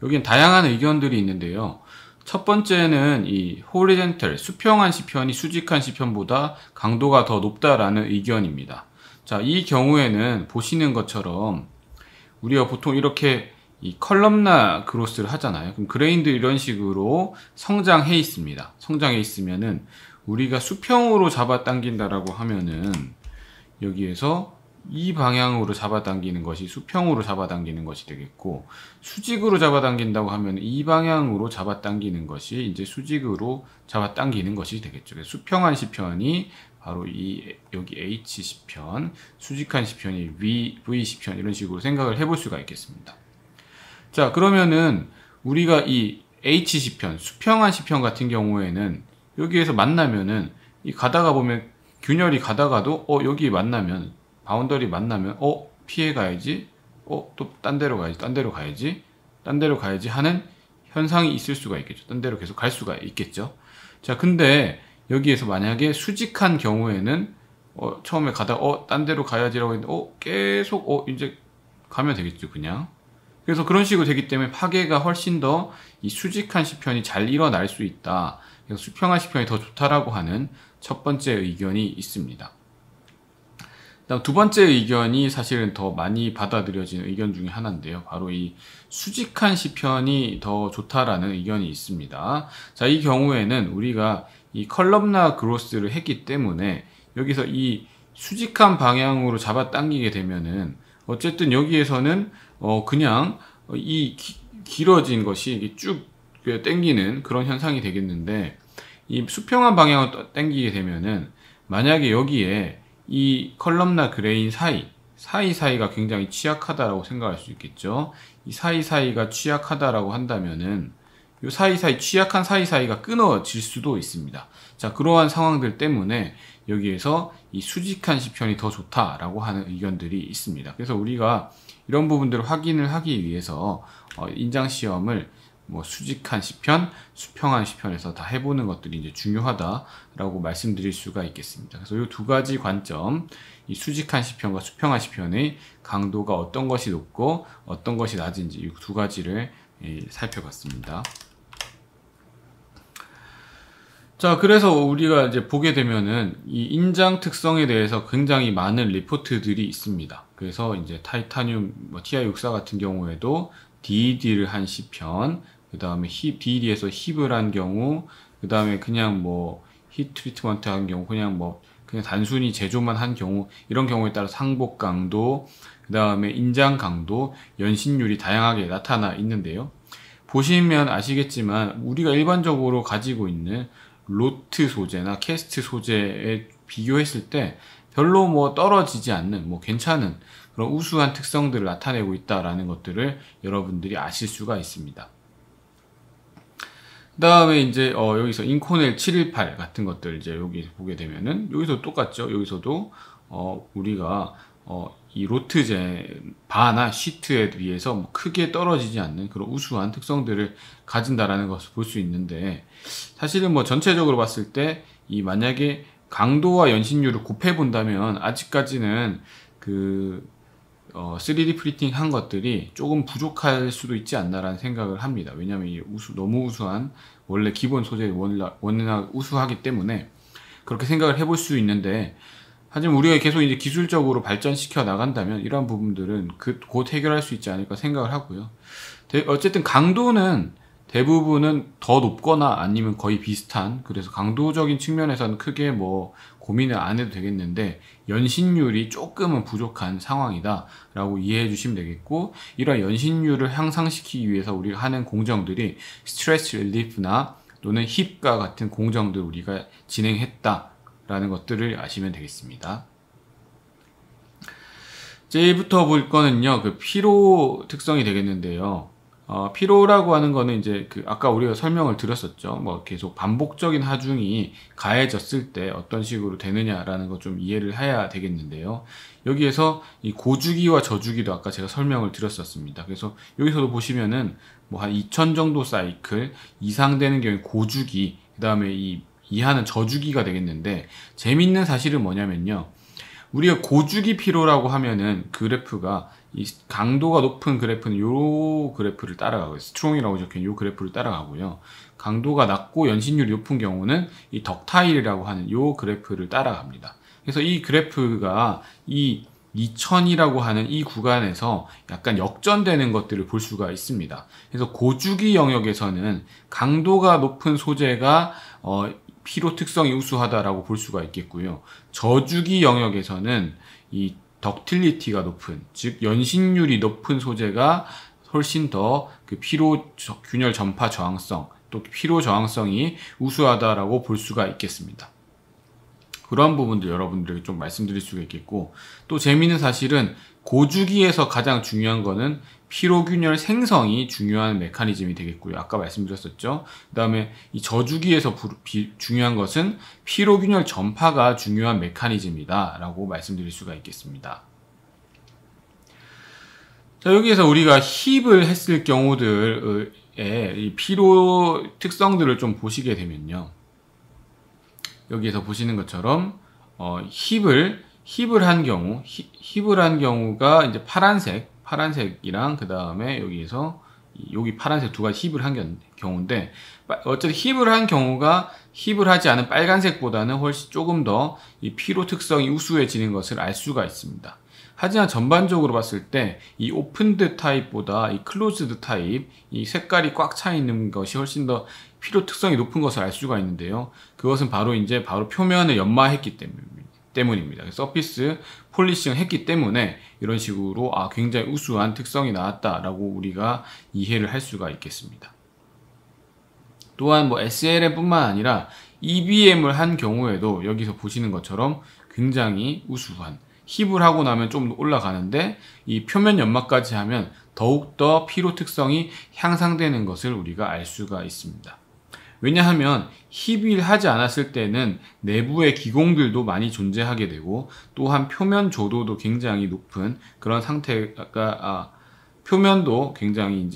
여기는 다양한 의견들이 있는데요. 첫 번째는 이 호리젠탈, 수평한 시편이 수직한 시편보다 강도가 더 높다라는 의견입니다. 자, 이 경우에는 보시는 것처럼 우리가 보통 이렇게 이 컬럼나 그로스를 하잖아요. 그럼 그레인도 이런 식으로 성장해 있습니다. 성장해 있으면은 우리가 수평으로 잡아당긴다라고 하면은 여기에서 이 방향으로 잡아당기는 것이 수평으로 잡아당기는 것이 되겠고, 수직으로 잡아당긴다고 하면 이 방향으로 잡아당기는 것이 이제 수직으로 잡아당기는 것이 되겠죠. 그래서 수평한 시편이 바로 이 여기 H 시편, 수직한 시편이 V 시편, 이런 식으로 생각을 해볼 수가 있겠습니다. 자, 그러면은 우리가 이 H 시편, 수평한 시편 같은 경우에는 여기에서 만나면은 이 가다가 보면 균열이 가다가도 여기 만나면 바운더리 만나면 피해 가야지, 또 딴 데로 가야지, 딴 데로 가야지, 딴 데로 가야지 하는 현상이 있을 수가 있겠죠. 딴 데로 계속 갈 수가 있겠죠. 자, 근데 여기에서 만약에 수직한 경우에는 처음에 가다가 딴 데로 가야지라고 했는데 계속 이제 가면 되겠죠, 그냥. 그래서 그런 식으로 되기 때문에 파괴가 훨씬 더 이 수직한 시편이 잘 일어날 수 있다. 그래서 수평한 시편이 더 좋다라고 하는 첫 번째 의견이 있습니다. 그다음 두 번째 의견이 사실은 더 많이 받아들여지는 의견 중에 하나인데요. 바로 이 수직한 시편이 더 좋다라는 의견이 있습니다. 자, 이 경우에는 우리가 이 컬럼나 그로스를 했기 때문에 여기서 이 수직한 방향으로 잡아당기게 되면은 어쨌든 여기에서는 그냥 이 길어진 것이 쭉 당기는 그런 현상이 되겠는데, 이 수평한 방향으로 당기게 되면은 만약에 여기에 이 컬럼나 그레인 사이사이가 굉장히 취약하다라고 생각할 수 있겠죠. 이 사이사이가 취약하다라고 한다면은 이 사이사이, 취약한 사이사이가 끊어질 수도 있습니다. 자, 그러한 상황들 때문에 여기에서 이 수직한 시편이 더 좋다라고 하는 의견들이 있습니다. 그래서 우리가 이런 부분들을 확인을 하기 위해서 인장 시험을 뭐 수직한 시편, 수평한 시편에서 다 해보는 것들이 이제 중요하다라고 말씀드릴 수가 있겠습니다. 그래서 이 두 가지 관점, 이 수직한 시편과 수평한 시편의 강도가 어떤 것이 높고 어떤 것이 낮은지 이 두 가지를 살펴봤습니다. 자, 그래서 우리가 이제 보게 되면은 이 인장 특성에 대해서 굉장히 많은 리포트들이 있습니다. 그래서 이제 타이타늄 TI64 같은 경우에도 DED를 한 시편, 그 다음에 DED에서 힙을 한 경우, 그 다음에 그냥 뭐 히트 트리트먼트 한 경우, 그냥 단순히 제조만 한 경우, 이런 경우에 따라 상복 강도, 그 다음에 인장 강도, 연신율이 다양하게 나타나 있는데요. 보시면 아시겠지만 우리가 일반적으로 가지고 있는 로트 소재나 캐스트 소재에 비교했을 때 별로 뭐 떨어지지 않는, 뭐 괜찮은 그런 우수한 특성들을 나타내고 있다라는 것들을 여러분들이 아실 수가 있습니다. 그 다음에 이제 여기서 인코넬 718 같은 것들 이제 여기 보게 되면은 여기서 똑같죠. 여기서도 우리가 이 로트제 바나 시트에 비해서 뭐 크게 떨어지지 않는 그런 우수한 특성들을 가진다라는 것을 볼 수 있는데, 사실은 뭐 전체적으로 봤을 때 이 만약에 강도와 연신율을 곱해 본다면 아직까지는 그 3D 프린팅 한 것들이 조금 부족할 수도 있지 않나라는 생각을 합니다. 왜냐하면 이 너무 우수한, 원래 기본 소재가 워낙 우수하기 때문에 그렇게 생각을 해볼 수 있는데, 하지만 우리가 계속 이제 기술적으로 발전시켜 나간다면 이러한 부분들은 곧 해결할 수 있지 않을까 생각을 하고요. 어쨌든 강도는 대부분은 더 높거나 아니면 거의 비슷한, 그래서 강도적인 측면에서는 크게 뭐 고민을 안 해도 되겠는데 연신율이 조금은 부족한 상황이다 라고 이해해 주시면 되겠고, 이런 연신율을 향상시키기 위해서 우리가 하는 공정들이 스트레스 릴리프나 또는 힙과 같은 공정들 우리가 진행했다 라는 것들을 아시면 되겠습니다. 이제부터 볼 거는요, 그 피로 특성이 되겠는데요. 피로라고 하는 거는 이제 아까 우리가 설명을 드렸었죠. 뭐 계속 반복적인 하중이 가해졌을 때 어떤 식으로 되느냐라는 거 좀 이해를 해야 되겠는데요. 여기에서 이 고주기와 저주기도 아까 제가 설명을 드렸었습니다. 그래서 여기서도 보시면은 뭐 한 2000 정도 사이클 이상 되는 경우에 고주기, 그 다음에 이 이하는 저주기가 되겠는데, 재밌는 사실은 뭐냐면요. 우리가 고주기 피로라고 하면은 그래프가 이 강도가 높은 그래프는 요 그래프를 따라가고요. 스트롱이라고 적힌 요 그래프를 따라가고요. 강도가 낮고 연신율이 높은 경우는 이 덕타일이라고 하는 요 그래프를 따라갑니다. 그래서 이 그래프가 이 2000이라고 하는 이 구간에서 약간 역전되는 것들을 볼 수가 있습니다. 그래서 고주기 영역에서는 강도가 높은 소재가 피로 특성이 우수하다라고 볼 수가 있겠고요. 저주기 영역에서는 이 덕틸리티가 높은, 즉 연신율이 높은 소재가 훨씬 더 그 피로 균열 전파 저항성, 또 피로 저항성이 우수하다라고 볼 수가 있겠습니다. 그런 부분들 여러분들에게 좀 말씀드릴 수가 있겠고, 또 재미있는 사실은 고주기에서 가장 중요한 거는 피로균열 생성이 중요한 메커니즘이 되겠고요. 아까 말씀드렸었죠. 그 다음에 이 저주기에서 중요한 것은 피로균열 전파가 중요한 메커니즘이다 라고 말씀드릴 수가 있겠습니다. 자, 여기에서 우리가 힙을 했을 경우들의 이 피로 특성들을 좀 보시게 되면요. 여기에서 보시는 것처럼 힙을 한 경우가 이제 파란색이랑 그 다음에 여기 파란색 두 가지 힙을 한 경우인데, 어쨌든 힙을 한 경우가 힙을 하지 않은 빨간색보다는 훨씬 조금 더 이 피로 특성이 우수해지는 것을 알 수가 있습니다. 하지만 전반적으로 봤을 때 이 오픈드 타입보다 이 클로즈드 타입, 이 색깔이 꽉 차 있는 것이 훨씬 더 피로 특성이 높은 것을 알 수가 있는데요. 그것은 바로 표면을 연마했기 때문입니다. 서피스 폴리싱을 했기 때문에 이런 식으로 굉장히 우수한 특성이 나왔다라고 우리가 이해를 할 수가 있겠습니다. 또한 뭐 SLM 뿐만 아니라 EBM을 한 경우에도 여기서 보시는 것처럼 굉장히 우수한, 힙을 하고 나면 좀 올라가는데 이 표면 연마까지 하면 더욱더 피로 특성이 향상되는 것을 우리가 알 수가 있습니다. 왜냐하면 힙을 하지 않았을 때는 내부의 기공들도 많이 존재하게 되고, 또한 표면 조도도 굉장히 높은 그런 상태가 표면도 굉장히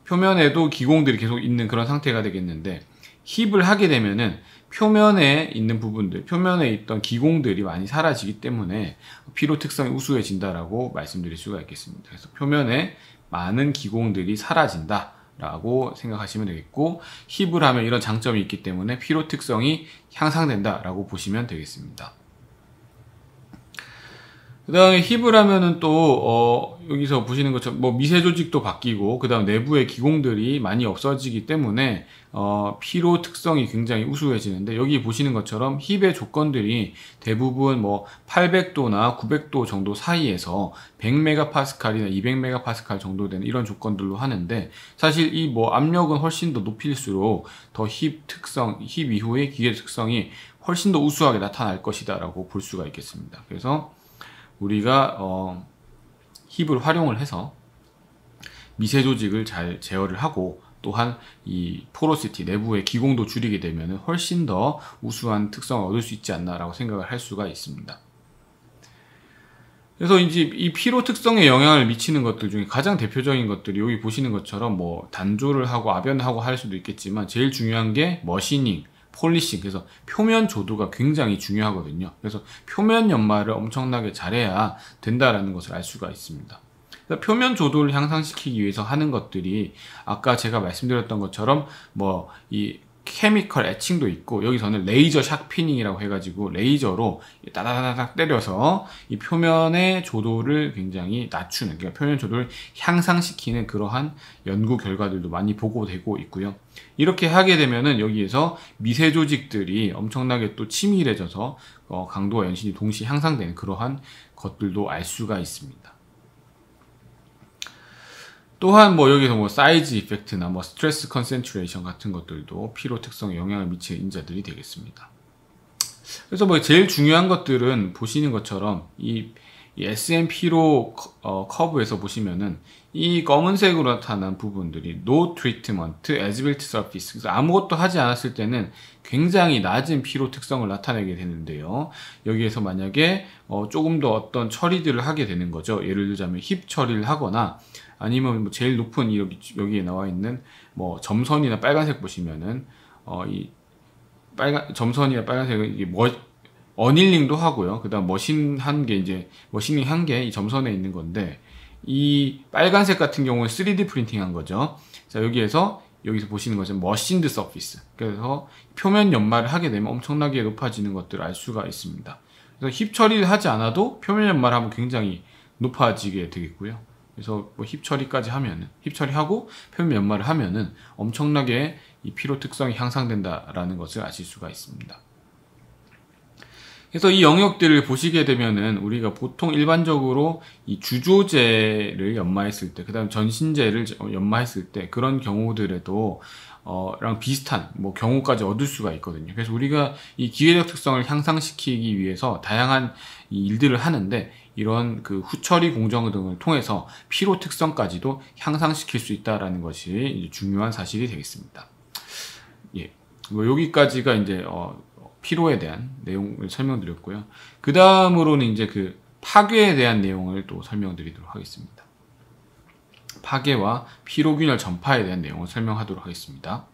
표면에도 기공들이 계속 있는 그런 상태가 되겠는데, 힙을 하게 되면은 표면에 있는 부분들, 표면에 있던 기공들이 많이 사라지기 때문에 피로 특성이 우수해진다라고 말씀드릴 수가 있겠습니다. 그래서 표면에 많은 기공들이 사라진다 라고 생각하시면 되겠고, 힙을 하면 이런 장점이 있기 때문에 피로 특성이 향상된다 라고 보시면 되겠습니다. 그 다음에 힙을 하면은 또 여기서 보시는 것처럼 뭐 미세 조직도 바뀌고, 그 다음 내부의 기공들이 많이 없어지기 때문에 피로 특성이 굉장히 우수해지는데, 여기 보시는 것처럼 힙의 조건들이 대부분 뭐 800도나 900도 정도 사이에서 100메가파스칼이나 200메가파스칼 정도 되는 이런 조건들로 하는데, 사실 이 뭐 압력은 훨씬 더 높일수록 더 힙 이후의 기계 특성이 훨씬 더 우수하게 나타날 것이다 라고 볼 수가 있겠습니다. 그래서 우리가 힙을 활용을 해서 미세 조직을 잘 제어를 하고, 또한 이 포로시티 내부의 기공도 줄이게 되면 훨씬 더 우수한 특성을 얻을 수 있지 않나라고 생각을 할 수가 있습니다. 그래서 이제 이 피로 특성에 영향을 미치는 것들 중에 가장 대표적인 것들이 여기 보시는 것처럼 뭐 단조를 하고 압연하고 할 수도 있겠지만, 제일 중요한 게 머시닝, 폴리싱, 그래서 표면 조도가 굉장히 중요하거든요. 그래서 표면 연마를 엄청나게 잘해야 된다라는 것을 알 수가 있습니다. 그래서 표면 조도를 향상시키기 위해서 하는 것들이 아까 제가 말씀드렸던 것처럼 뭐 이 케미컬 애칭도 있고, 여기서는 레이저 샤피닝이라고 해가지고 레이저로 따다다닥 때려서 이 표면의 조도를 굉장히 낮추는, 그러니까 표면 조도를 향상시키는 그러한 연구 결과들도 많이 보고되고 있고요. 이렇게 하게 되면은 여기에서 미세 조직들이 엄청나게 또 치밀해져서 강도와 연신이 동시에 향상되는 그러한 것들도 알 수가 있습니다. 또한 뭐 여기서 뭐 사이즈 이펙트나 뭐 스트레스 컨센트레이션 같은 것들도 피로 특성에 영향을 미치는 인자들이 되겠습니다. 그래서 뭐 제일 중요한 것들은 보시는 것처럼 이 SM 피로 커브에서 보시면은 이 검은색으로 나타난 부분들이 No Treatment, As Built Surface. 그래서 아무것도 하지 않았을 때는 굉장히 낮은 피로 특성을 나타내게 되는데요. 여기에서 만약에 조금 더 어떤 처리들을 하게 되는 거죠. 예를 들자면 힙 처리를 하거나 아니면 뭐 제일 높은 여기에 나와 있는 뭐 점선이나 빨간색 보시면은 이 점선이나 빨간색은 이게 어닐링도 하고요. 그다음 머신링 한 게 이 점선에 있는 건데, 이 빨간색 같은 경우는 3D 프린팅 한 거죠. 자, 여기서 보시는 것은 머신드 서피스. 그래서 표면 연마를 하게 되면 엄청나게 높아지는 것들을 알 수가 있습니다. 그래서 힙 처리를 하지 않아도 표면 연마를 하면 굉장히 높아지게 되겠고요. 그래서 뭐 힙 처리하고 표면 연마를 하면은 엄청나게 이 피로 특성이 향상된다라는 것을 아실 수가 있습니다. 그래서 이 영역들을 보시게 되면은 우리가 보통 일반적으로 이 주조제를 연마했을 때, 그 다음 전신제를 연마했을 때 그런 경우들에도 랑 비슷한 뭐 경우까지 얻을 수가 있거든요. 그래서 우리가 이 기회적 특성을 향상시키기 위해서 다양한 이 일들을 하는데, 이런 그 후처리 공정 등을 통해서 피로 특성까지도 향상시킬 수 있다라는 것이 이제 중요한 사실이 되겠습니다. 예, 뭐 여기까지가 이제 피로에 대한 내용을 설명드렸고요. 그 다음으로는 이제 그 파괴에 대한 내용을 또 설명드리도록 하겠습니다. 파괴와 피로균열 전파에 대한 내용을 설명하도록 하겠습니다.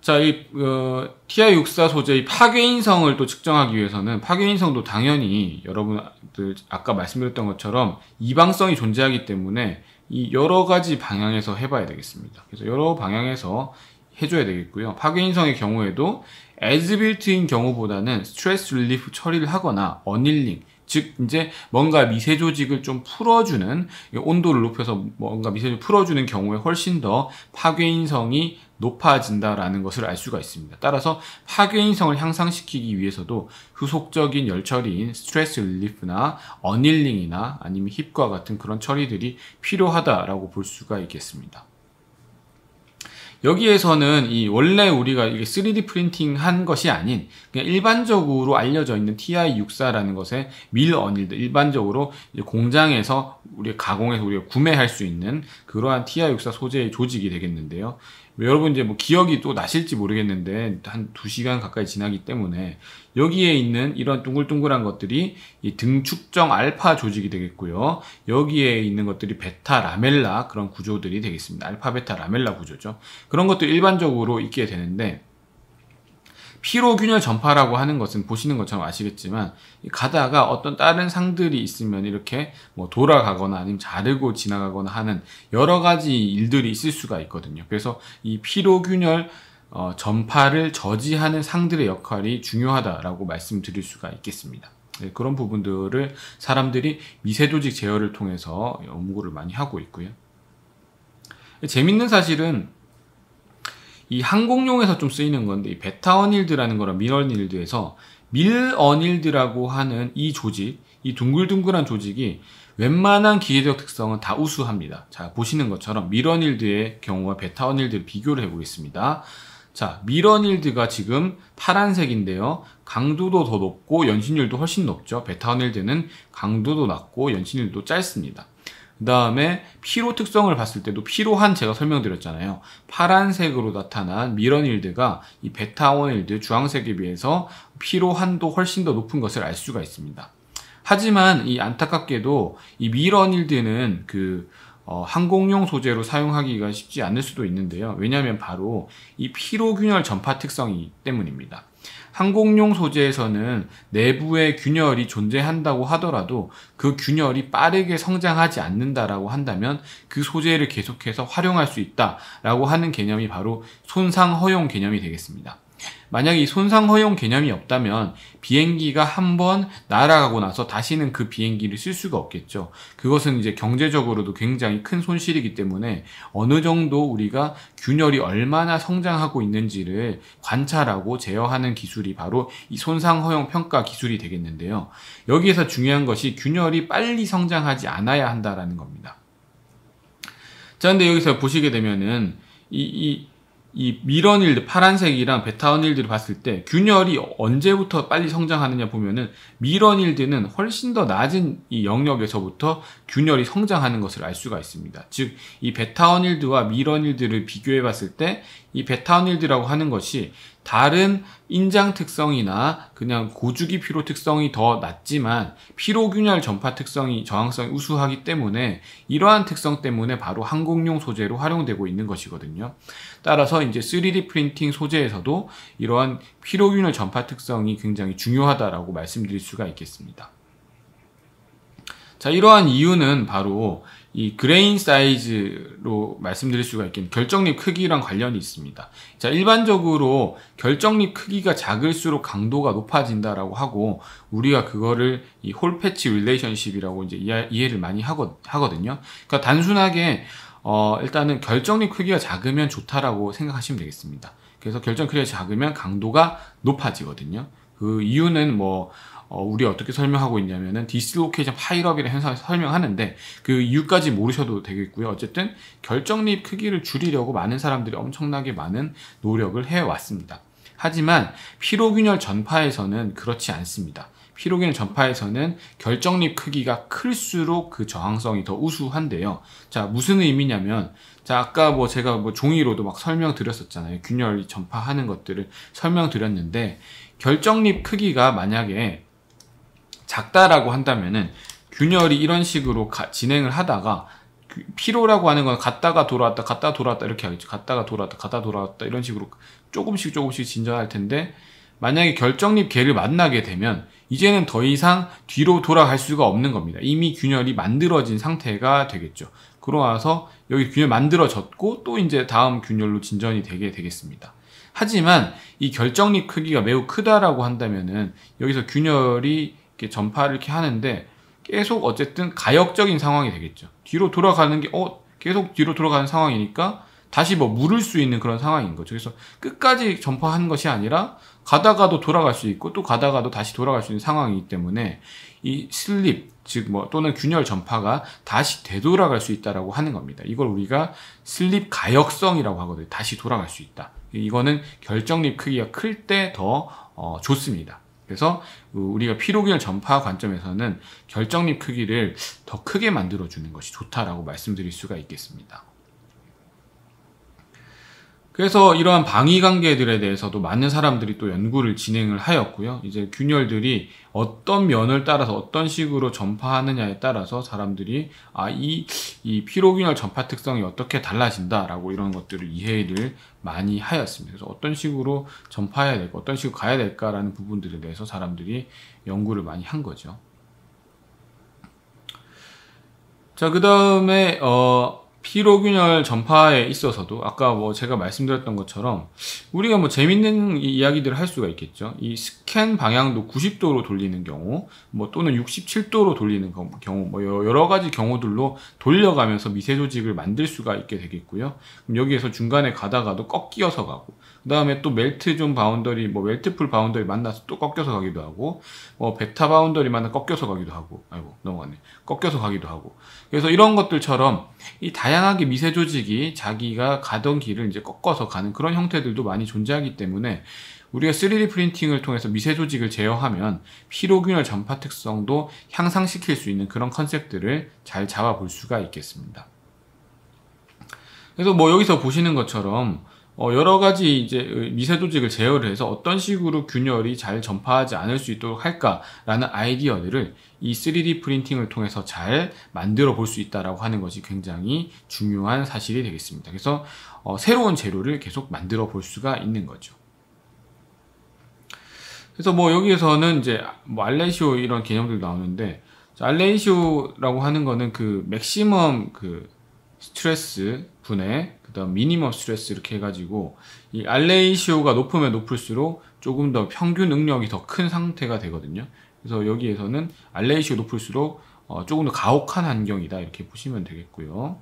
자, 이 TI64 소재의 파괴인성을 또 측정하기 위해서는, 파괴인성도 당연히 여러분들 아까 말씀드렸던 것처럼 이방성이 존재하기 때문에 이 여러 가지 방향에서 해봐야 되겠습니다. 그래서 여러 방향에서 해줘야 되겠고요. 파괴인성의 경우에도 as built인 경우보다는 스트레스 릴리프 처리를 하거나 어닐링, 즉 이제 뭔가 미세 조직을 좀 풀어주는, 온도를 높여서 뭔가 미세조직을 풀어주는 경우에 훨씬 더 파괴인성이 높아진다라는 것을 알 수가 있습니다. 따라서 파괴인성을 향상시키기 위해서도 후속적인 열처리인 스트레스 릴리프나 어닐링이나 아니면 힙과 같은 그런 처리들이 필요하다라고 볼 수가 있겠습니다. 여기에서는 원래 우리가 이게 3D 프린팅 한 것이 아닌 그냥 일반적으로 알려져 있는 TI64라는 것의 밀 어닐드, 일반적으로 공장에서 우리가 가공해서 우리가 구매할 수 있는 그러한 TI64 소재의 조직이 되겠는데요. 여러분 이제 뭐 기억이 또 나실지 모르겠는데 한 2시간 가까이 지나기 때문에 여기에 있는 이런 둥글둥글한 것들이 이 등축정 알파 조직이 되겠고요. 여기에 있는 것들이 베타 라멜라 그런 구조들이 되겠습니다. 알파 베타 라멜라 구조죠. 그런 것들이 일반적으로 있게 되는데, 피로균열 전파라고 하는 것은 보시는 것처럼 아시겠지만 가다가 어떤 다른 상들이 있으면 이렇게 뭐 돌아가거나 아니면 자르고 지나가거나 하는 여러 가지 일들이 있을 수가 있거든요. 그래서 이 피로균열 전파를 저지하는 상들의 역할이 중요하다라고 말씀드릴 수가 있겠습니다. 네, 그런 부분들을 사람들이 미세조직 제어를 통해서 연구를 많이 하고 있고요. 재밌는 사실은 이 항공용에서 좀 쓰이는 건데, 이 베타 어닐드라는 거랑 밀 어닐드에서 밀 어닐드라고 하는 이 조직, 이 둥글둥글한 조직이 웬만한 기계적 특성은 다 우수합니다. 자, 보시는 것처럼 밀 어닐드의 경우와 베타 어닐드를 비교를 해보겠습니다. 자, 밀 어닐드가 지금 파란색인데요. 강도도 더 높고 연신율도 훨씬 높죠. 베타 어닐드는 강도도 낮고 연신율도 짧습니다. 그 다음에 피로 특성을 봤을 때도 피로한 제가 설명드렸잖아요. 파란색으로 나타난 밀 어닐드가 이 베타 어닐드 주황색에 비해서 피로한도 훨씬 더 높은 것을 알 수가 있습니다. 하지만 이 안타깝게도 이 밀 어닐드는 항공용 소재로 사용하기가 쉽지 않을 수도 있는데요. 왜냐하면 바로 이 피로균열 전파 특성이기 때문입니다. 항공용 소재에서는 내부에 균열이 존재한다고 하더라도 그 균열이 빠르게 성장하지 않는다라고 한다면 그 소재를 계속해서 활용할 수 있다라고 하는 개념이 바로 손상 허용 개념이 되겠습니다. 만약에 이 손상 허용 개념이 없다면 비행기가 한번 날아가고 나서 다시는 그 비행기를 쓸 수가 없겠죠. 그것은 이제 경제적으로도 굉장히 큰 손실이기 때문에 어느 정도 우리가 균열이 얼마나 성장하고 있는지를 관찰하고 제어하는 기술이 바로 이 손상 허용 평가 기술이 되겠는데요. 여기에서 중요한 것이 균열이 빨리 성장하지 않아야 한다라는 겁니다. 자, 근데 여기서 보시게 되면은 이 밀원일드 파란색이랑 베타원일드를 봤을 때 균열이 언제부터 빨리 성장하느냐 보면은 밀원일드는 훨씬 더 낮은 이 영역에서부터 균열이 성장하는 것을 알 수가 있습니다. 즉 이 베타원일드와 밀원일드를 비교해 봤을 때 이 베타원일드라고 하는 것이 다른 인장 특성이나 그냥 고주기 피로 특성이 더 낮지만 피로균열 전파 특성이 저항성이 우수하기 때문에 이러한 특성 때문에 바로 항공용 소재로 활용되고 있는 것이거든요. 따라서 이제 3D 프린팅 소재에서도 이러한 피로균열 전파 특성이 굉장히 중요하다라고 말씀드릴 수가 있겠습니다. 자, 이러한 이유는 바로 이 그레인 사이즈로 말씀드릴 수가 있겠는 결정립 크기랑 관련이 있습니다. 자, 일반적으로 결정립 크기가 작을수록 강도가 높아진다라고 하고 우리가 그거를 이 홀 패치 릴레이션십이라고 이제 이해를 많이 하거든요. 그러니까 단순하게 일단은 결정립 크기가 작으면 좋다라고 생각하시면 되겠습니다. 그래서 결정 크기가 작으면 강도가 높아지거든요. 그 이유는 우리 어떻게 설명하고 있냐면은 디스로케이션 파일업이라는 현상에서 설명하는데 그 이유까지 모르셔도 되겠고요. 어쨌든 결정립 크기를 줄이려고 많은 사람들이 엄청나게 많은 노력을 해왔습니다. 하지만 피로균열 전파에서는 그렇지 않습니다. 피로균열 전파에서는 결정립 크기가 클수록 그 저항성이 더 우수한데요. 자, 무슨 의미냐면, 자, 아까 제가 종이로도 막 설명드렸었잖아요. 균열 전파하는 것들을 설명드렸는데, 결정립 크기가 만약에 작다라고 한다면은 균열이 이런 식으로 진행을 하다가 피로라고 하는 건 갔다가 돌아왔다 갔다가 돌아왔다 이렇게 하겠죠. 갔다가 돌아왔다 갔다가 돌아왔다 이런 식으로 조금씩 진전할 텐데 만약에 결정립 계를 만나게 되면 이제는 더 이상 뒤로 돌아갈 수가 없는 겁니다. 이미 균열이 만들어진 상태가 되겠죠. 그러와서 여기 균열 만들어졌고 또 이제 다음 균열로 진전이 되게 되겠습니다. 하지만 이 결정립 크기가 매우 크다라고 한다면은 여기서 균열이 이렇게 전파를 이렇게 하는데 계속 어쨌든 가역적인 상황이 되겠죠. 뒤로 돌아가는 게 계속 뒤로 돌아가는 상황이니까 다시 물을 수 있는 그런 상황인 거죠. 그래서 끝까지 전파하는 것이 아니라 가다가도 돌아갈 수 있고 또 가다가도 다시 돌아갈 수 있는 상황이기 때문에 이 슬립 즉 또는 균열 전파가 다시 되돌아갈 수 있다라고 하는 겁니다. 이걸 우리가 슬립 가역성이라고 하거든요. 다시 돌아갈 수 있다. 이거는 결정립 크기가 클 때 더 좋습니다. 그래서 우리가 피로균열 전파 관점에서는 결정립 크기를 더 크게 만들어주는 것이 좋다라고 말씀드릴 수가 있겠습니다. 그래서 이러한 방위관계들에 대해서도 많은 사람들이 또 연구를 진행을 하였고요. 이제 균열들이 어떤 면을 따라서 어떤 식으로 전파하느냐에 따라서 사람들이 이 피로균열 전파 특성이 어떻게 달라진다라고 이런 것들을 이해를 많이 하였습니다. 그래서 어떤 식으로 전파해야 될까, 어떤 식으로 가야 될까라는 부분들에 대해서 사람들이 연구를 많이 한 거죠. 자, 그 다음에 피로균열 전파에 있어서도 아까 제가 말씀드렸던 것처럼 우리가 재밌는 이야기들을 할 수가 있겠죠. 이 스캔 방향도 90도로 돌리는 경우 또는 67도로 돌리는 경우 여러 가지 경우들로 돌려가면서 미세 조직을 만들 수가 있게 되겠고요. 그럼 여기에서 중간에 가다가도 꺾여서 가고 그 다음에 또 멜트 존 바운더리 멜트풀 바운더리 만나서 또 꺾여서 가기도 하고 베타 바운더리 만나 꺾여서 가기도 하고 넘어갔네. 꺾여서 가기도 하고 그래서 이런 것들처럼 이 다양하게 미세 조직이 자기가 가던 길을 이제 꺾어서 가는 그런 형태들도 많이 존재하기 때문에 우리가 3D 프린팅을 통해서 미세 조직을 제어하면 피로균열 전파 특성도 향상시킬 수 있는 그런 컨셉들을 잘 잡아볼 수가 있겠습니다. 그래서 여기서 보시는 것처럼 여러 가지 이제 미세 조직을 제어를 해서 어떤 식으로 균열이 잘 전파하지 않을 수 있도록 할까라는 아이디어들을 이 3D 프린팅을 통해서 잘 만들어 볼 수 있다라고 하는 것이 굉장히 중요한 사실이 되겠습니다. 그래서 새로운 재료를 계속 만들어 볼 수가 있는 거죠. 그래서 여기에서는 이제 알레이시오 이런 개념들 나오는데 알레이시오라고 하는 거는 그 맥시멈 그 스트레스 분해 그다음 미니멈 스트레스 이렇게 해가지고 이 알레이시오가 높으면 높을수록 조금 더 평균 응력이 더 큰 상태가 되거든요. 그래서 여기에서는 알레이시오 높을수록 조금 더 가혹한 환경이다 이렇게 보시면 되겠고요.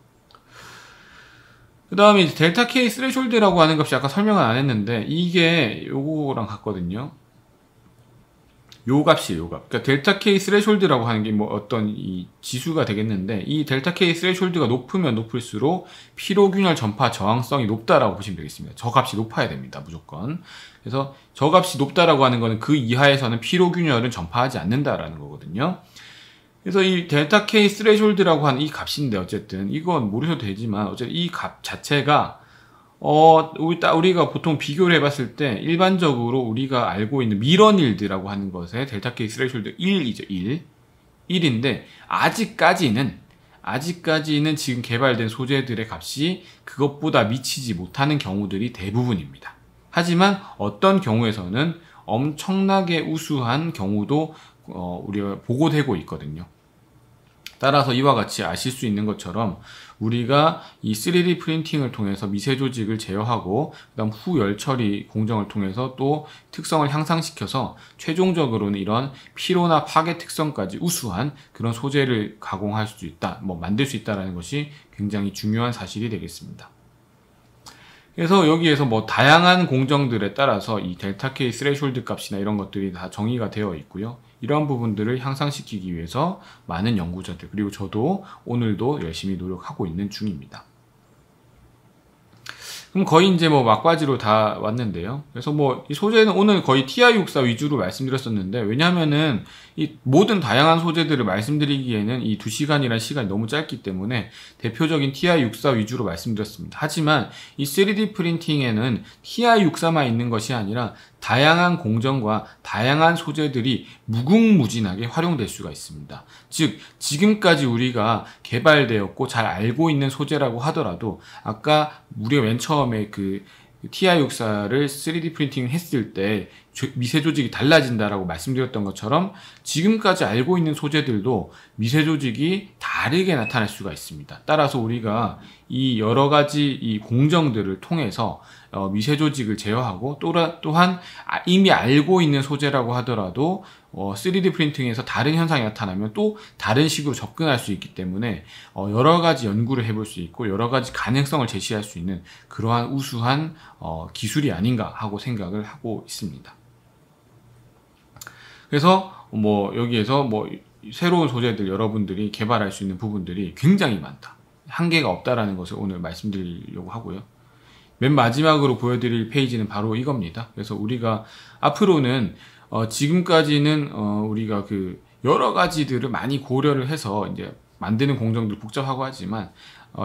그 다음에 델타 K 스레숄드라고 하는 것이 아까 설명을 안 했는데 이게 요거랑 같거든요. 요 값이에요, 요 값. 그러니까 델타 K 스레숄드라고 하는 게 뭐 어떤 이 지수가 되겠는데, 이 델타 K 스레숄드가 높으면 높을수록 피로균열 전파 저항성이 높다라고 보시면 되겠습니다. 저 값이 높아야 됩니다, 무조건. 그래서 저 값이 높다라고 하는 거는 그 이하에서는 피로균열은 전파하지 않는다라는 거거든요. 그래서 이 델타 K 스레숄드라고 하는 이 값인데, 어쨌든 이건 모르셔도 되지만 어쨌든 이 값 자체가 우리가 보통 비교를 해봤을 때 일반적으로 우리가 알고 있는 미러닐드라고 하는 것에 델타 K 스레숄드 1이죠. 1인데 아직까지는 지금 개발된 소재들의 값이 그것보다 미치지 못하는 경우들이 대부분입니다. 하지만 어떤 경우에서는 엄청나게 우수한 경우도 우리가 보고되고 있거든요. 따라서 이와 같이 아실 수 있는 것처럼 우리가 이 3D 프린팅을 통해서 미세 조직을 제어하고 그다음 후 열 처리 공정을 통해서 또 특성을 향상시켜서 최종적으로는 이런 피로나 파괴 특성까지 우수한 그런 소재를 가공할 수 있다, 만들 수 있다라는 것이 굉장히 중요한 사실이 되겠습니다. 그래서 여기에서 다양한 공정들에 따라서 이 델타 K 스레숄드 값이나 이런 것들이 다 정의가 되어 있고요. 이러한 부분들을 향상시키기 위해서 많은 연구자들, 그리고 저도 오늘도 열심히 노력하고 있는 중입니다. 그럼 거의 이제 막바지로 다 왔는데요. 그래서 이 소재는 오늘 거의 TI64 위주로 말씀드렸었는데, 왜냐하면은 이 모든 다양한 소재들을 말씀드리기에는 이 2시간이라는 시간이 너무 짧기 때문에 대표적인 TI64 위주로 말씀드렸습니다. 하지만 이 3D 프린팅에는 TI64만 있는 것이 아니라 다양한 공정과 다양한 소재들이 무궁무진하게 활용될 수가 있습니다. 즉, 지금까지 우리가 개발되었고 잘 알고 있는 소재라고 하더라도 아까 우리가 맨 처음에 그 TI64를 3D 프린팅 했을 때 미세 조직이 달라진다라고 말씀드렸던 것처럼 지금까지 알고 있는 소재들도 미세 조직이 다르게 나타날 수가 있습니다. 따라서 우리가 이 여러 가지 이 공정들을 통해서 미세 조직을 제어하고 또한 이미 알고 있는 소재라고 하더라도 3D 프린팅에서 다른 현상이 나타나면 또 다른 식으로 접근할 수 있기 때문에 여러 가지 연구를 해볼 수 있고 여러 가지 가능성을 제시할 수 있는 그러한 우수한 기술이 아닌가 하고 생각을 하고 있습니다. 그래서 여기에서 새로운 소재들 여러분들이 개발할 수 있는 부분들이 굉장히 많다. 한계가 없다라는 것을 오늘 말씀드리려고 하고요. 맨 마지막으로 보여드릴 페이지는 바로 이겁니다. 그래서 우리가 앞으로는 지금까지는 우리가 그 여러 가지들을 많이 고려를 해서 이제 만드는 공정들 복잡하고 하지만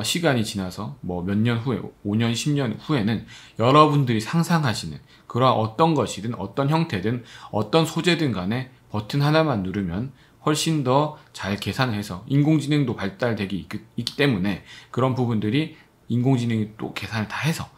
시간이 지나서 몇 년 후에 5년, 10년 후에는 여러분들이 상상하시는 그러한 어떤 것이든 어떤 형태든 어떤 소재든 간에 버튼 하나만 누르면 훨씬 더 잘 계산해서 인공지능도 발달되기 있기 때문에 그런 부분들이 인공지능이 또 계산을 다 해서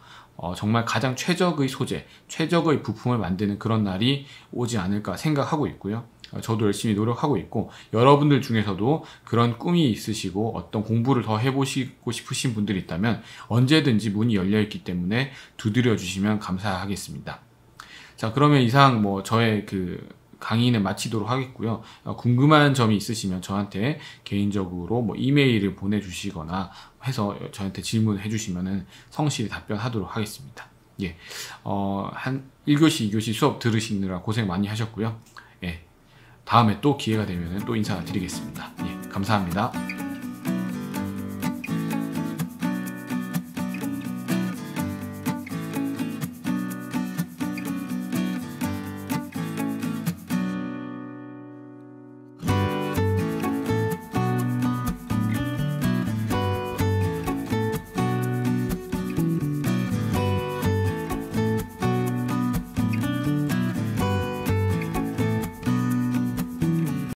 정말 가장 최적의 소재, 최적의 부품을 만드는 그런 날이 오지 않을까 생각하고 있고요. 저도 열심히 노력하고 있고 여러분들 중에서도 그런 꿈이 있으시고 어떤 공부를 더 해보시고 싶으신 분들이 있다면 언제든지 문이 열려있기 때문에 두드려 주시면 감사하겠습니다. 자, 그러면 이상 저의 그 강의는 마치도록 하겠고요. 궁금한 점이 있으시면 저한테 개인적으로 이메일을 보내주시거나 해서 저한테 질문해 주시면은 성실히 답변하도록 하겠습니다. 예, 한 1교시, 2교시 수업 들으시느라 고생 많이 하셨고요. 예, 다음에 또 기회가 되면 또 인사드리겠습니다. 예, 감사합니다.